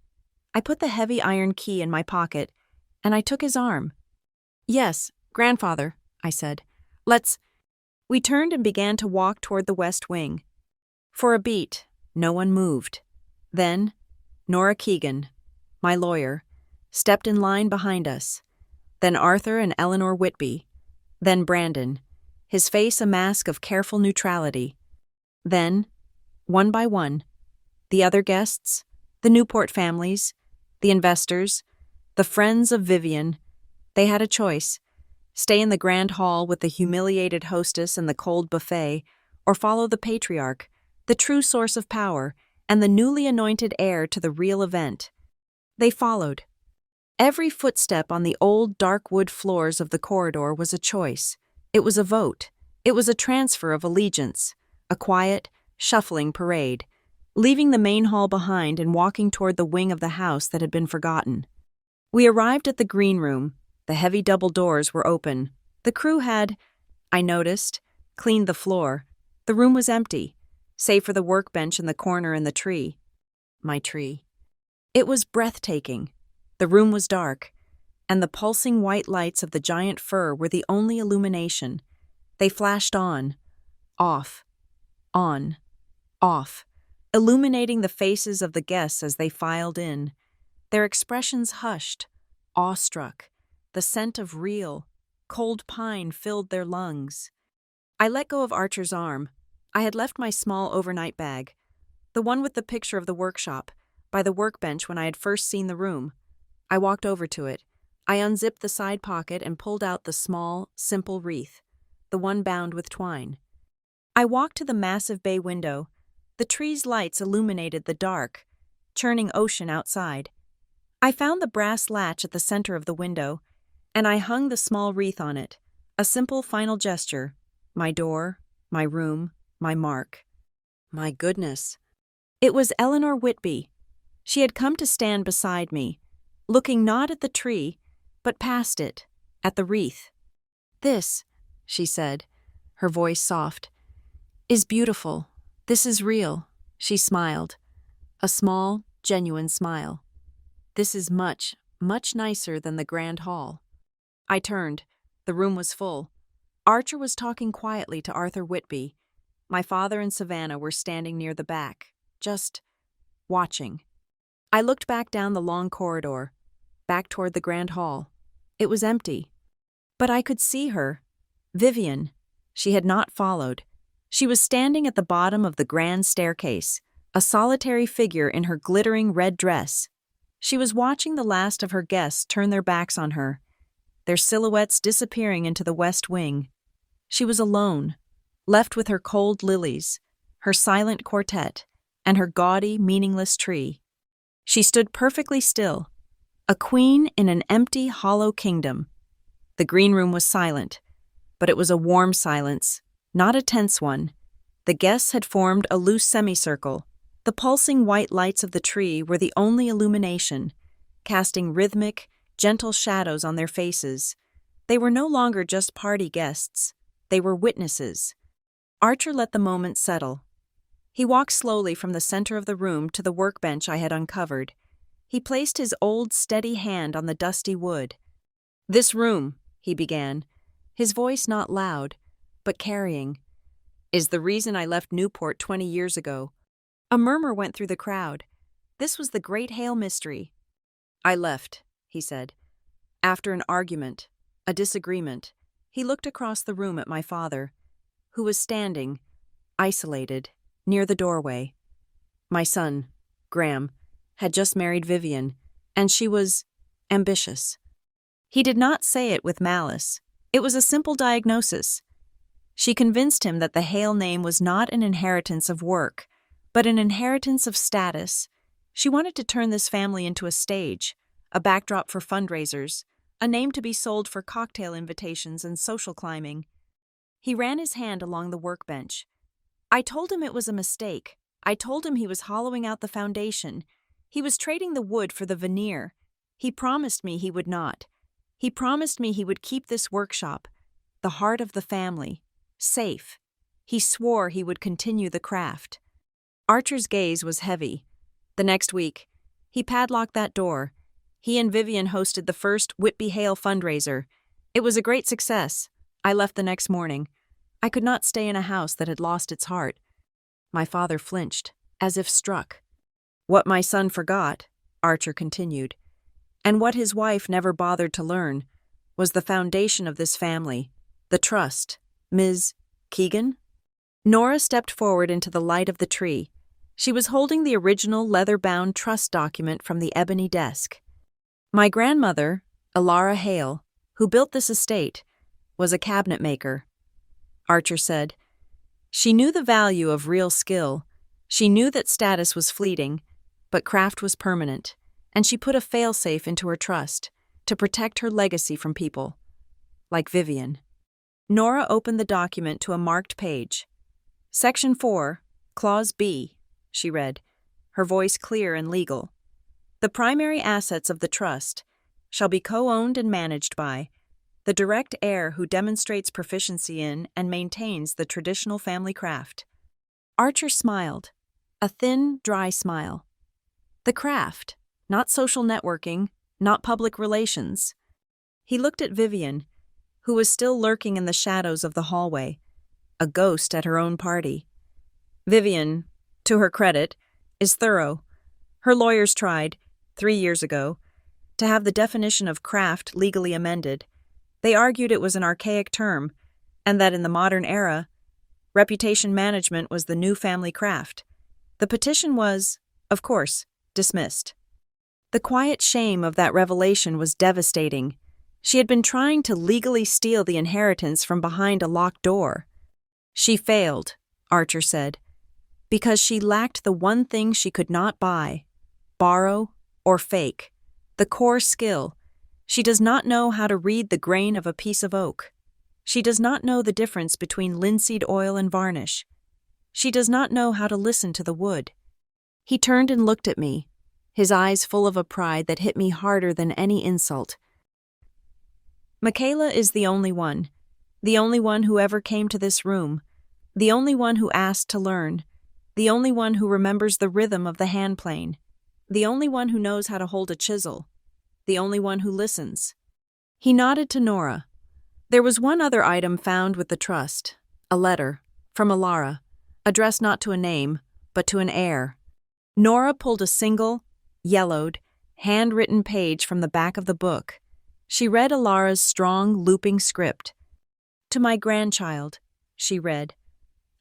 I put the heavy iron key in my pocket, and I took his arm. "Yes, grandfather," I said. "Let's—" We turned and began to walk toward the West Wing. For a beat, no one moved. Then, Nora Keegan, my lawyer, stepped in line behind us. Then Arthur and Eleanor Whitby. Then Brandon, his face a mask of careful neutrality. Then, one by one, the other guests, the Newport families, the investors, the friends of Vivian. They had a choice: stay in the grand hall with the humiliated hostess and the cold buffet, or follow the patriarch, the true source of power, and the newly anointed heir to the real event. They followed. Every footstep on the old dark wood floors of the corridor was a choice. It was a vote. It was a transfer of allegiance, a quiet, shuffling parade, leaving the main hall behind and walking toward the wing of the house that had been forgotten. We arrived at the green room. The heavy double doors were open. The crew had, I noticed, cleaned the floor. The room was empty, save for the workbench in the corner and the tree. My tree. It was breathtaking. The room was dark, and the pulsing white lights of the giant fir were the only illumination. They flashed on, off, illuminating the faces of the guests as they filed in. Their expressions hushed, awestruck. The scent of real, cold pine filled their lungs. I let go of Archer's arm. I had left my small overnight bag, the one with the picture of the workshop, by the workbench when I had first seen the room. I walked over to it. I unzipped the side pocket and pulled out the small, simple wreath, the one bound with twine. I walked to the massive bay window. The tree's lights illuminated the dark, churning ocean outside. I found the brass latch at the center of the window, and I hung the small wreath on it, a simple final gesture, my door, my room, my mark. My goodness. It was Eleanor Whitby. She had come to stand beside me, looking not at the tree, but past it, at the wreath. "This," she said, her voice soft, "is beautiful. This is real." She smiled, a small, genuine smile. "This is much, much nicer than the grand hall." I turned. The room was full. Archer was talking quietly to Arthur Whitby. My father and Savannah were standing near the back, just watching. I looked back down the long corridor, back toward the grand hall. It was empty. But I could see her. Vivian. She had not followed. She was standing at the bottom of the grand staircase, a solitary figure in her glittering red dress. She was watching the last of her guests turn their backs on her, their silhouettes disappearing into the west wing. She was alone, left with her cold lilies, her silent quartet, and her gaudy, meaningless tree. She stood perfectly still, a queen in an empty, hollow kingdom. The green room was silent, but it was a warm silence, not a tense one. The guests had formed a loose semicircle. The pulsing white lights of the tree were the only illumination, casting rhythmic, gentle shadows on their faces. They were no longer just party guests. They were witnesses. Archer let the moment settle. He walked slowly from the center of the room to the workbench I had uncovered. He placed his old, steady hand on the dusty wood. "This room," he began, his voice not loud, but carrying, "is the reason I left Newport 20 years ago." A murmur went through the crowd. This was the great Hale mystery. "I left," he said, "after an argument, a disagreement." He looked across the room at my father, who was standing, isolated, near the doorway. My son, Graham, had just married Vivian, and she was ambitious. He did not say it with malice. It was a simple diagnosis. She convinced him that the Hale name was not an inheritance of work, but an inheritance of status. She wanted to turn this family into a stage, a backdrop for fundraisers, a name to be sold for cocktail invitations and social climbing. He ran his hand along the workbench. I told him it was a mistake. I told him he was hollowing out the foundation. He was trading the wood for the veneer. He promised me he would not. He promised me he would keep this workshop, the heart of the family, safe. He swore he would continue the craft. Archer's gaze was heavy. The next week, he padlocked that door. He and Vivian hosted the first Whitby Hale fundraiser. It was a great success. I left the next morning. I could not stay in a house that had lost its heart. My father flinched, as if struck. What my son forgot, Archer continued, and what his wife never bothered to learn, was the foundation of this family, the trust. Ms. Keegan? Nora stepped forward into the light of the tree. She was holding the original leather-bound trust document from the ebony desk. My grandmother, Lila Hale, who built this estate, was a cabinet maker. Archer said, she knew the value of real skill. She knew that status was fleeting, but craft was permanent, and she put a failsafe into her trust to protect her legacy from people like Vivian. Nora opened the document to a marked page. Section 4, Clause B, she read, her voice clear and legal. The primary assets of the trust shall be co-owned and managed by the direct heir who demonstrates proficiency in and maintains the traditional family craft. Archer smiled, a thin, dry smile. The craft, not social networking, not public relations. He looked at Vivian, who was still lurking in the shadows of the hallway, a ghost at her own party. Vivian, to her credit, is thorough. Her lawyers tried, 3 years ago, to have the definition of craft legally amended. They argued it was an archaic term, and that in the modern era, reputation management was the new family craft. The petition was, of course, dismissed. The quiet shame of that revelation was devastating. She had been trying to legally steal the inheritance from behind a locked door. She failed, Archer said, because she lacked the one thing she could not buy, borrow, or fake, the core skill. She does not know how to read the grain of a piece of oak. She does not know the difference between linseed oil and varnish. She does not know how to listen to the wood. He turned and looked at me, his eyes full of a pride that hit me harder than any insult. Michaela is the only one who ever came to this room, the only one who asked to learn, the only one who remembers the rhythm of the hand plane, the only one who knows how to hold a chisel, the only one who listens. He nodded to Nora. There was one other item found with the trust, a letter, from Alara, addressed not to a name, but to an heir. Nora pulled a single, yellowed, handwritten page from the back of the book. She read Alara's strong, looping script. To my grandchild, she read,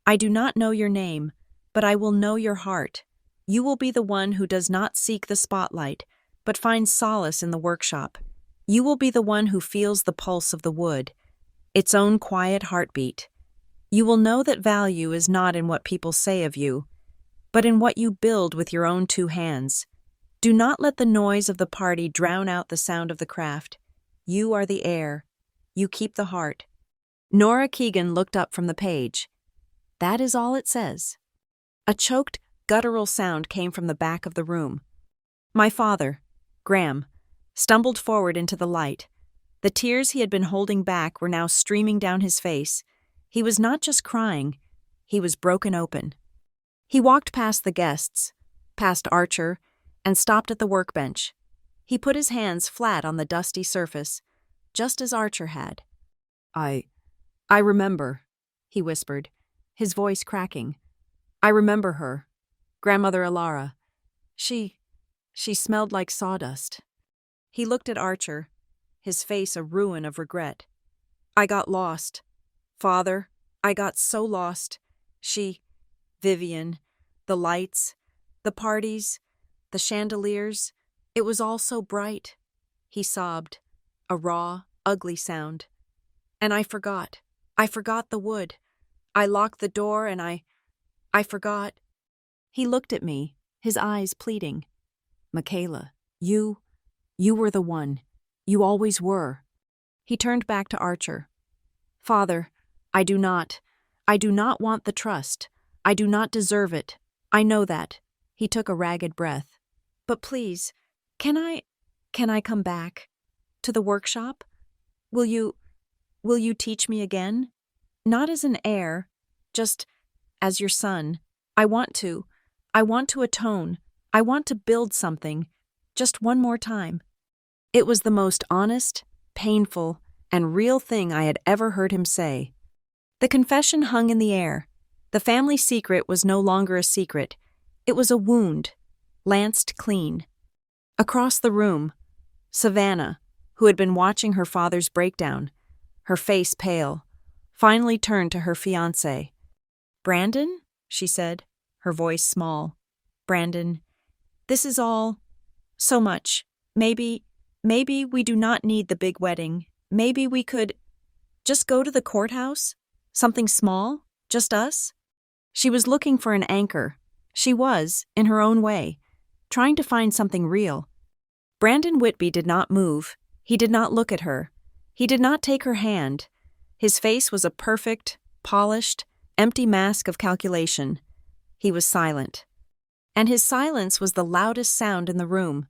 I do not know your name, but I will know your heart. You will be the one who does not seek the spotlight, but finds solace in the workshop. You will be the one who feels the pulse of the wood, its own quiet heartbeat. You will know that value is not in what people say of you, but in what you build with your own 2 hands. Do not let the noise of the party drown out the sound of the craft. You are the heir. You keep the heart. Nora Keegan looked up from the page. That is all it says. A choked, guttural sound came from the back of the room. My father, Graham, stumbled forward into the light. The tears he had been holding back were now streaming down his face. He was not just crying, he was broken open. He walked past the guests, past Archer, and stopped at the workbench. He put his hands flat on the dusty surface, just as Archer had. I remember, he whispered, his voice cracking. I remember her, Grandmother Alara. She smelled like sawdust. He looked at Archer, his face a ruin of regret. I got lost. Father, I got so lost. Vivian, the lights, The parties, the chandeliers, it was all so bright. He sobbed, a raw, ugly sound. And I forgot. I forgot the wood. I locked the door and I forgot. He looked at me, his eyes pleading. Michaela, you were the one. You always were. He turned back to Archer. Father, I do not want the trust. I do not deserve it. I know that. He took a ragged breath. But please, can I come back? To the workshop? Will you teach me again? Not as an heir, just as your son. I want to atone. I want to build something. Just one more time. It was the most honest, painful, and real thing I had ever heard him say. The confession hung in the air. The family secret was no longer a secret. It was a wound, lanced clean. Across the room, Savannah, who had been watching her father's breakdown, her face pale, finally turned to her fiancé. "Brandon?" she said, her voice small. "Brandon, this is all so much. Maybe we do not need the big wedding. Maybe we could just go to the courthouse? Something small? Just us?" She was looking for an anchor. She was, in her own way, trying to find something real. Brandon Whitby did not move. He did not look at her. He did not take her hand. His face was a perfect, polished, empty mask of calculation. He was silent. And his silence was the loudest sound in the room.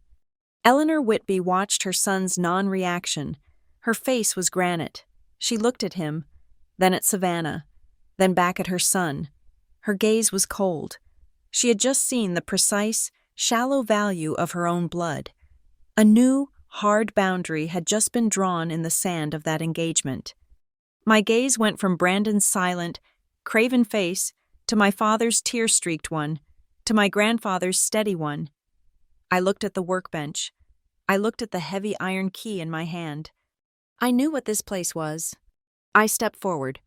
Eleanor Whitby watched her son's non-reaction. Her face was granite. She looked at him, then at Savannah, then back at her son. Her gaze was cold. She had just seen the precise, shallow value of her own blood. A new, hard boundary had just been drawn in the sand of that engagement. My gaze went from Brandon's silent, craven face to my father's tear-streaked one, to my grandfather's steady one. I looked at the workbench. I looked at the heavy iron key in my hand. I knew what this place was. I stepped forward.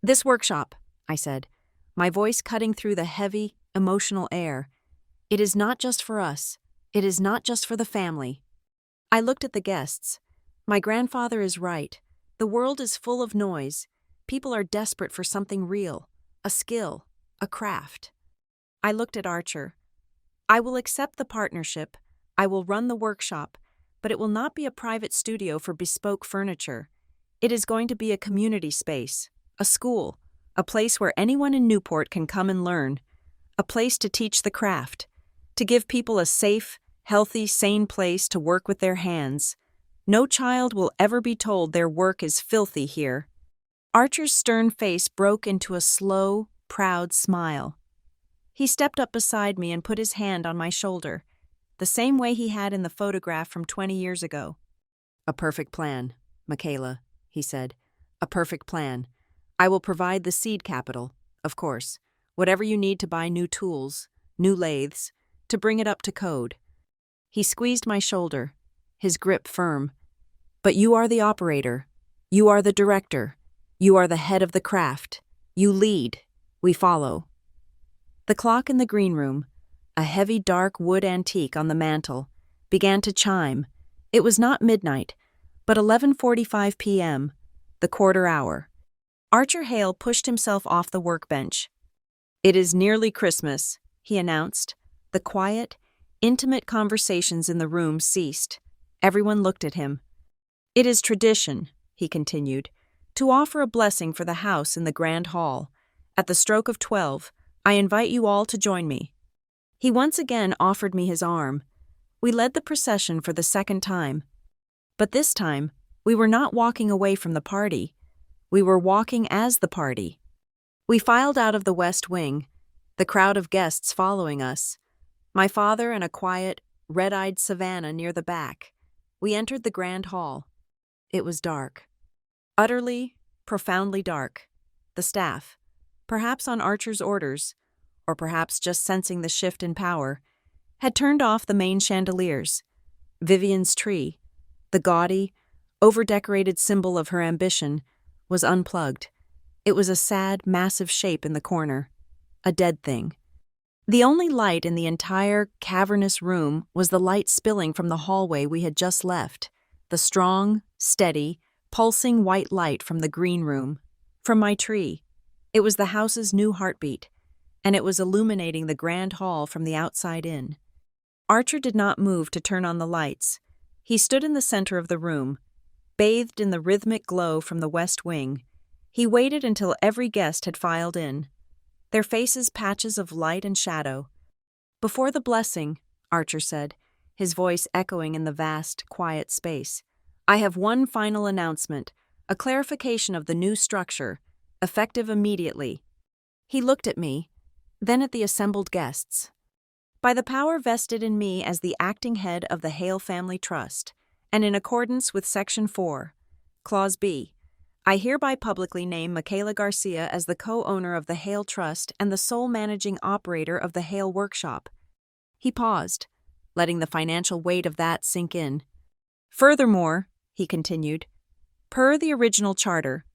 "This workshop," I said, my voice cutting through the heavy, emotional air. "It is not just for us. It is not just for the family." I looked at the guests. My grandfather is right. The world is full of noise. People are desperate for something real, a skill, a craft. I looked at Archer. "I will accept the partnership. I will run the workshop, but it will not be a private studio for bespoke furniture. It is going to be a community space, a school, a place where anyone in Newport can come and learn, a place to teach the craft, to give people a safe, healthy, sane place to work with their hands. No child will ever be told their work is filthy here." Archer's stern face broke into a slow, proud smile. He stepped up beside me and put his hand on my shoulder, the same way he had in the photograph from 20 years ago. "A perfect plan, Michaela," he said. "A perfect plan. I will provide the seed capital, of course, whatever you need to buy new tools, new lathes, to bring it up to code." He squeezed my shoulder, his grip firm. "But you are the operator. You are the director. You are the head of the craft. You lead. We follow." The clock in the green room, a heavy dark wood antique on the mantel, began to chime. It was not midnight, but 11:45 p.m., the quarter hour. Archer Hale pushed himself off the workbench. "It is nearly Christmas," he announced. The quiet, intimate conversations in the room ceased. Everyone looked at him. "It is tradition," he continued, "to offer a blessing for the house in the grand hall. At the stroke of 12, I invite you all to join me." He once again offered me his arm. We led the procession for the second time. But this time, we were not walking away from the party. We were walking as the party. We filed out of the west wing, the crowd of guests following us. My father and a quiet, red-eyed Savannah near the back. We entered the grand hall. It was dark. Utterly, profoundly dark. The staff, perhaps on Archer's orders, or perhaps just sensing the shift in power, had turned off the main chandeliers. Vivian's tree, the gaudy, over-decorated symbol of her ambition, was unplugged. It was a sad, massive shape in the corner. A dead thing. The only light in the entire cavernous room was the light spilling from the hallway we had just left, the strong, steady, pulsing white light from the green room, from my tree. It was the house's new heartbeat, and it was illuminating the grand hall from the outside in. Archer did not move to turn on the lights. He stood in the center of the room, bathed in the rhythmic glow from the west wing. He waited until every guest had filed in, their faces patches of light and shadow. "Before the blessing," Archer said, his voice echoing in the vast, quiet space, "I have one final announcement, a clarification of the new structure, effective immediately." He looked at me, then at the assembled guests. "By the power vested in me as the acting head of the Hale Family Trust, and in accordance with Section 4, Clause B, I hereby publicly name Michaela Garcia as the co-owner of the Hale Trust and the sole managing operator of the Hale Workshop." He paused, letting the financial weight of that sink in. "Furthermore," he continued, "per the original charter,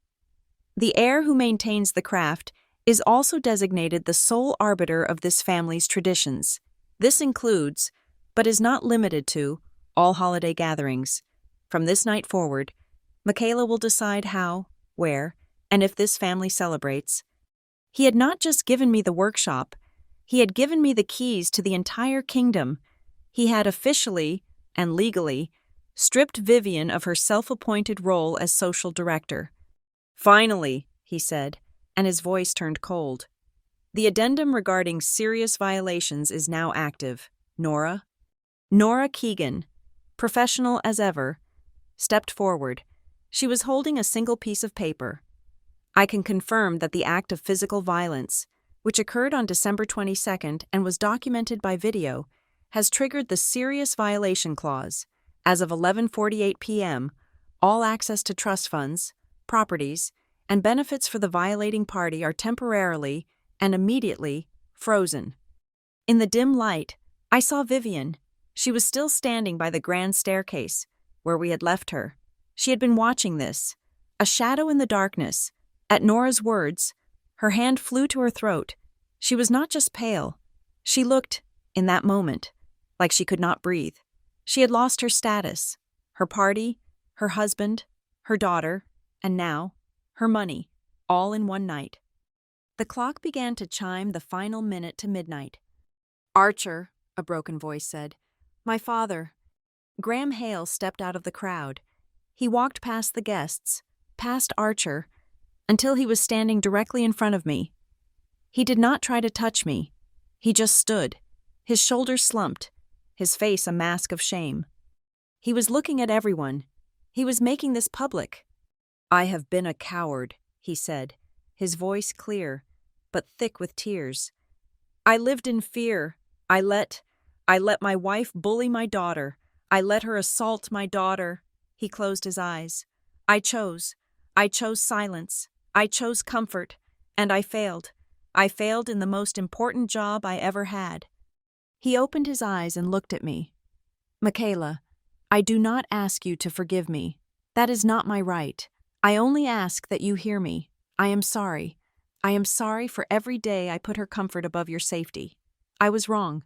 the heir who maintains the craft is also designated the sole arbiter of this family's traditions. This includes, but is not limited to, all holiday gatherings. From this night forward, Michaela will decide how, where, and if this family celebrates." He had not just given me the workshop, he had given me the keys to the entire kingdom. He had officially, and legally, stripped Vivian of her self-appointed role as social director. "Finally," he said, and his voice turned cold. "The addendum regarding serious violations is now active. Nora Keegan, professional as ever, stepped forward. She was holding a single piece of paper. I can confirm that the act of physical violence, which occurred on December 22nd and was documented by video, has triggered the Serious Violation Clause. As of 11:48 p.m., all access to trust funds, properties, and benefits for the violating party are temporarily and immediately frozen." In the dim light, I saw Vivian. She was still standing by the grand staircase, where we had left her. She had been watching this, a shadow in the darkness. At Nora's words, her hand flew to her throat. She was not just pale. She looked, in that moment, like she could not breathe. She had lost her status, her party, her husband, her daughter, and now, her money, all in one night. The clock began to chime the final minute to midnight. "Archer," a broken voice said, "my father." Graham Hale stepped out of the crowd. He walked past the guests, past Archer, until he was standing directly in front of me. He did not try to touch me. He just stood, his shoulders slumped, his face a mask of shame. He was looking at everyone. He was making this public. "I have been a coward," he said, his voice clear, but thick with tears. "I lived in fear. I let my wife bully my daughter. I let her assault my daughter." He closed his eyes. I chose silence. I chose comfort. And I failed. I failed in the most important job I ever had." He opened his eyes and looked at me. "Michaela, I do not ask you to forgive me. That is not my right. I only ask that you hear me. I am sorry. I am sorry for every day I put her comfort above your safety. I was wrong."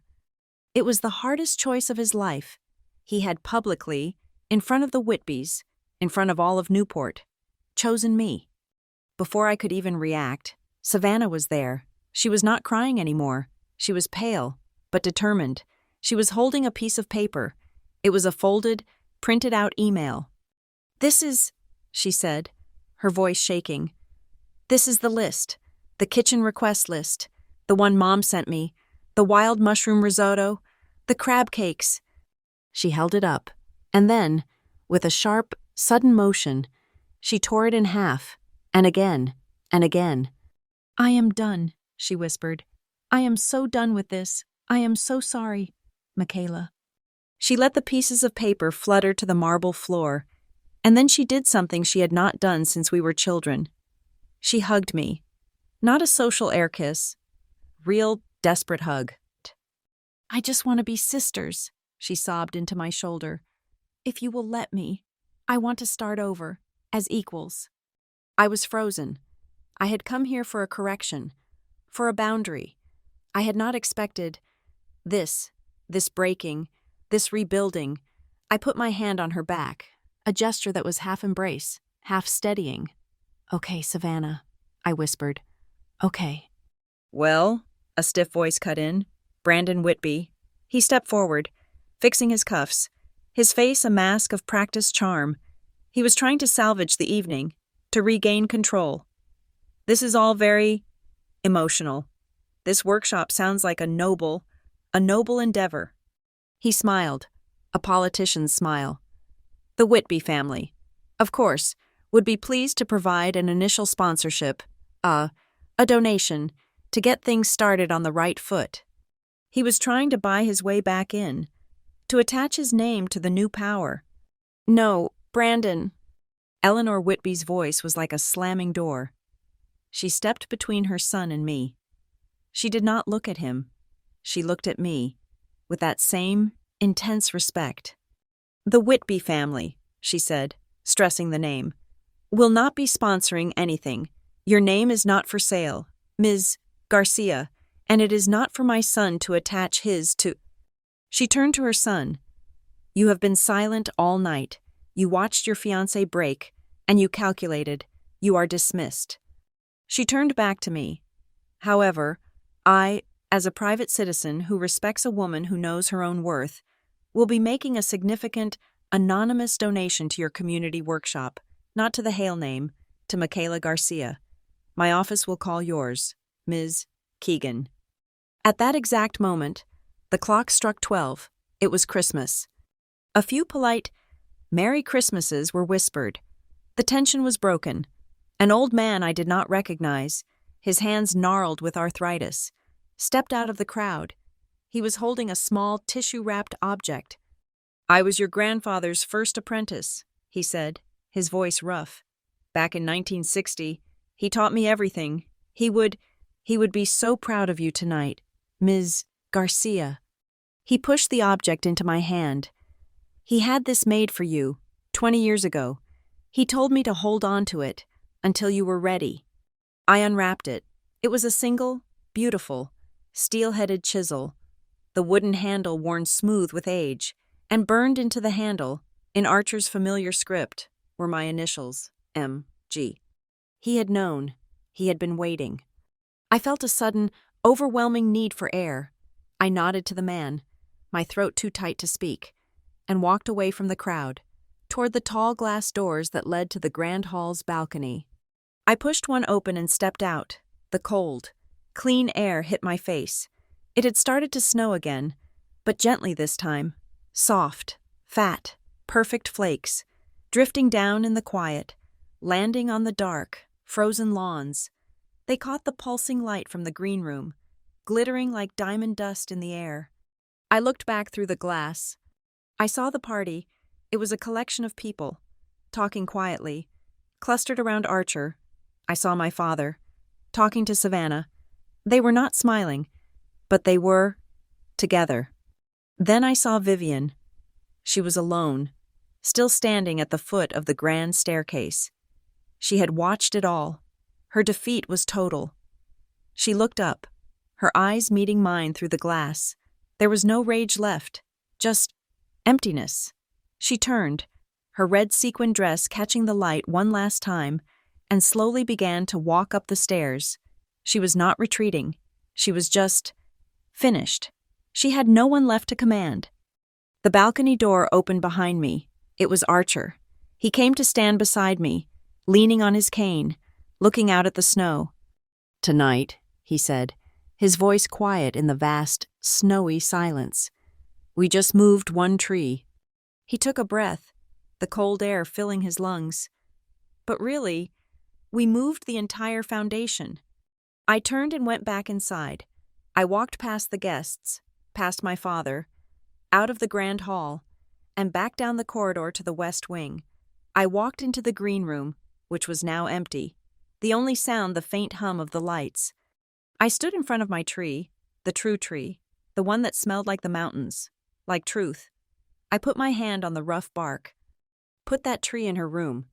It was the hardest choice of his life. He had publicly, in front of the Whitbys, in front of all of Newport, chosen me. Before I could even react, Savannah was there. She was not crying anymore. She was pale, but determined. She was holding a piece of paper. It was a folded, printed-out email. "This is," she said, her voice shaking. "This is the list, the kitchen request list, the one Mom sent me, the wild mushroom risotto, the crab cakes." She held it up, and then, with a sharp, sudden motion, she tore it in half, and again, and again. "I am done," she whispered. "I am so done with this. I am so sorry, Michaela." She let the pieces of paper flutter to the marble floor, and then she did something she had not done since we were children. She hugged me. Not a social air kiss. Real, desperate hug. "I just want to be sisters," she sobbed into my shoulder. "If you will let me, I want to start over, as equals." I was frozen. I had come here for a correction, for a boundary. I had not expected this breaking, this rebuilding. I put my hand on her back, a gesture that was half embrace, half steadying. "Okay, Savannah," I whispered. "Okay." "Well," a stiff voice cut in. Brandon Whitby. He stepped forward, fixing his cuffs, his face a mask of practiced charm. He was trying to salvage the evening, to regain control. "This is all very emotional. This workshop sounds like a noble endeavor." He smiled, a politician's smile. "The Whitby family, of course, would be pleased to provide an initial sponsorship, a donation, to get things started on the right foot." He was trying to buy his way back in, to attach his name to the new power. "No, Brandon." Eleanor Whitby's voice was like a slamming door. She stepped between her son and me. She did not look at him. She looked at me, with that same intense respect. "The Whitby family," she said, stressing the name, "will not be sponsoring anything. Your name is not for sale, Ms. Garcia, and it is not for my son to attach his to—" She turned to her son. "You have been silent all night. You watched your fiancé break, and you calculated. You are dismissed." She turned back to me. "However, I, as a private citizen who respects a woman who knows her own worth, will be making a significant, anonymous donation to your community workshop, not to the Hale name, to Michaela Garcia. My office will call yours, Ms. Keegan." At that exact moment, the clock struck 12. It was Christmas. A few polite "Merry Christmases" were whispered. The tension was broken. An old man I did not recognize, his hands gnarled with arthritis, stepped out of the crowd. He was holding a small tissue-wrapped object. "I was your grandfather's first apprentice," he said, his voice rough. "Back in 1960, he taught me everything. He would be so proud of you tonight, Ms. Garcia." He pushed the object into my hand. "He had this made for you, 20 years ago. He told me to hold on to it until you were ready." I unwrapped it. It was a single, beautiful, steel-headed chisel, the wooden handle worn smooth with age, and burned into the handle, in Archer's familiar script, were my initials, M.G. He had known. He had been waiting. I felt a sudden, overwhelming need for air. I nodded to the man, my throat too tight to speak, and walked away from the crowd, toward the tall glass doors that led to the grand hall's balcony. I pushed one open and stepped out. The cold, clean air hit my face. It had started to snow again, but gently this time. Soft, fat, perfect flakes, drifting down in the quiet, landing on the dark, frozen lawns. They caught the pulsing light from the green room, glittering like diamond dust in the air. I looked back through the glass. I saw the party. It was a collection of people, talking quietly, clustered around Archer. I saw my father, talking to Savannah. They were not smiling, but they were together. Then I saw Vivian. She was alone, still standing at the foot of the grand staircase. She had watched it all. Her defeat was total. She looked up, her eyes meeting mine through the glass. There was no rage left, just emptiness. She turned, her red sequin dress catching the light one last time, and slowly began to walk up the stairs. She was not retreating. She was just finished. She had no one left to command. The balcony door opened behind me. It was Archer. He came to stand beside me, leaning on his cane, looking out at the snow. "Tonight," he said, his voice quiet in the vast, snowy silence. "We just moved one tree." He took a breath, the cold air filling his lungs. "But really, we moved the entire foundation." I turned and went back inside. I walked past the guests, past my father, out of the grand hall, and back down the corridor to the west wing. I walked into the green room, which was now empty, the only sound the faint hum of the lights. I stood in front of my tree, the true tree, the one that smelled like the mountains, like truth. I put my hand on the rough bark. "Put that tree in her room."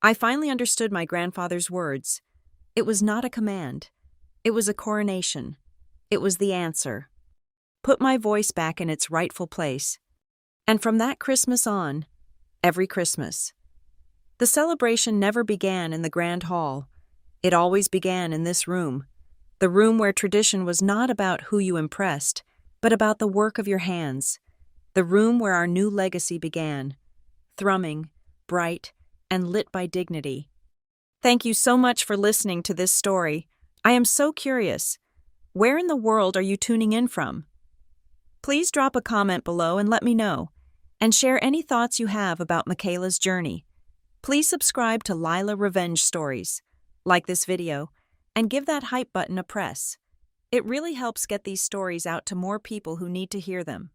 I finally understood my grandfather's words. It was not a command. It was a coronation. It was the answer. Put my voice back in its rightful place. And from that Christmas on, every Christmas, the celebration never began in the grand hall. It always began in this room, the room where tradition was not about who you impressed, but about the work of your hands, the room where our new legacy began, thrumming, bright, and lit by dignity. Thank you so much for listening to this story. I am so curious. Where in the world are you tuning in from? Please drop a comment below and let me know, and share any thoughts you have about Michaela's journey. Please subscribe to Lila Revenge Stories, like this video, and give that hype button a press. It really helps get these stories out to more people who need to hear them.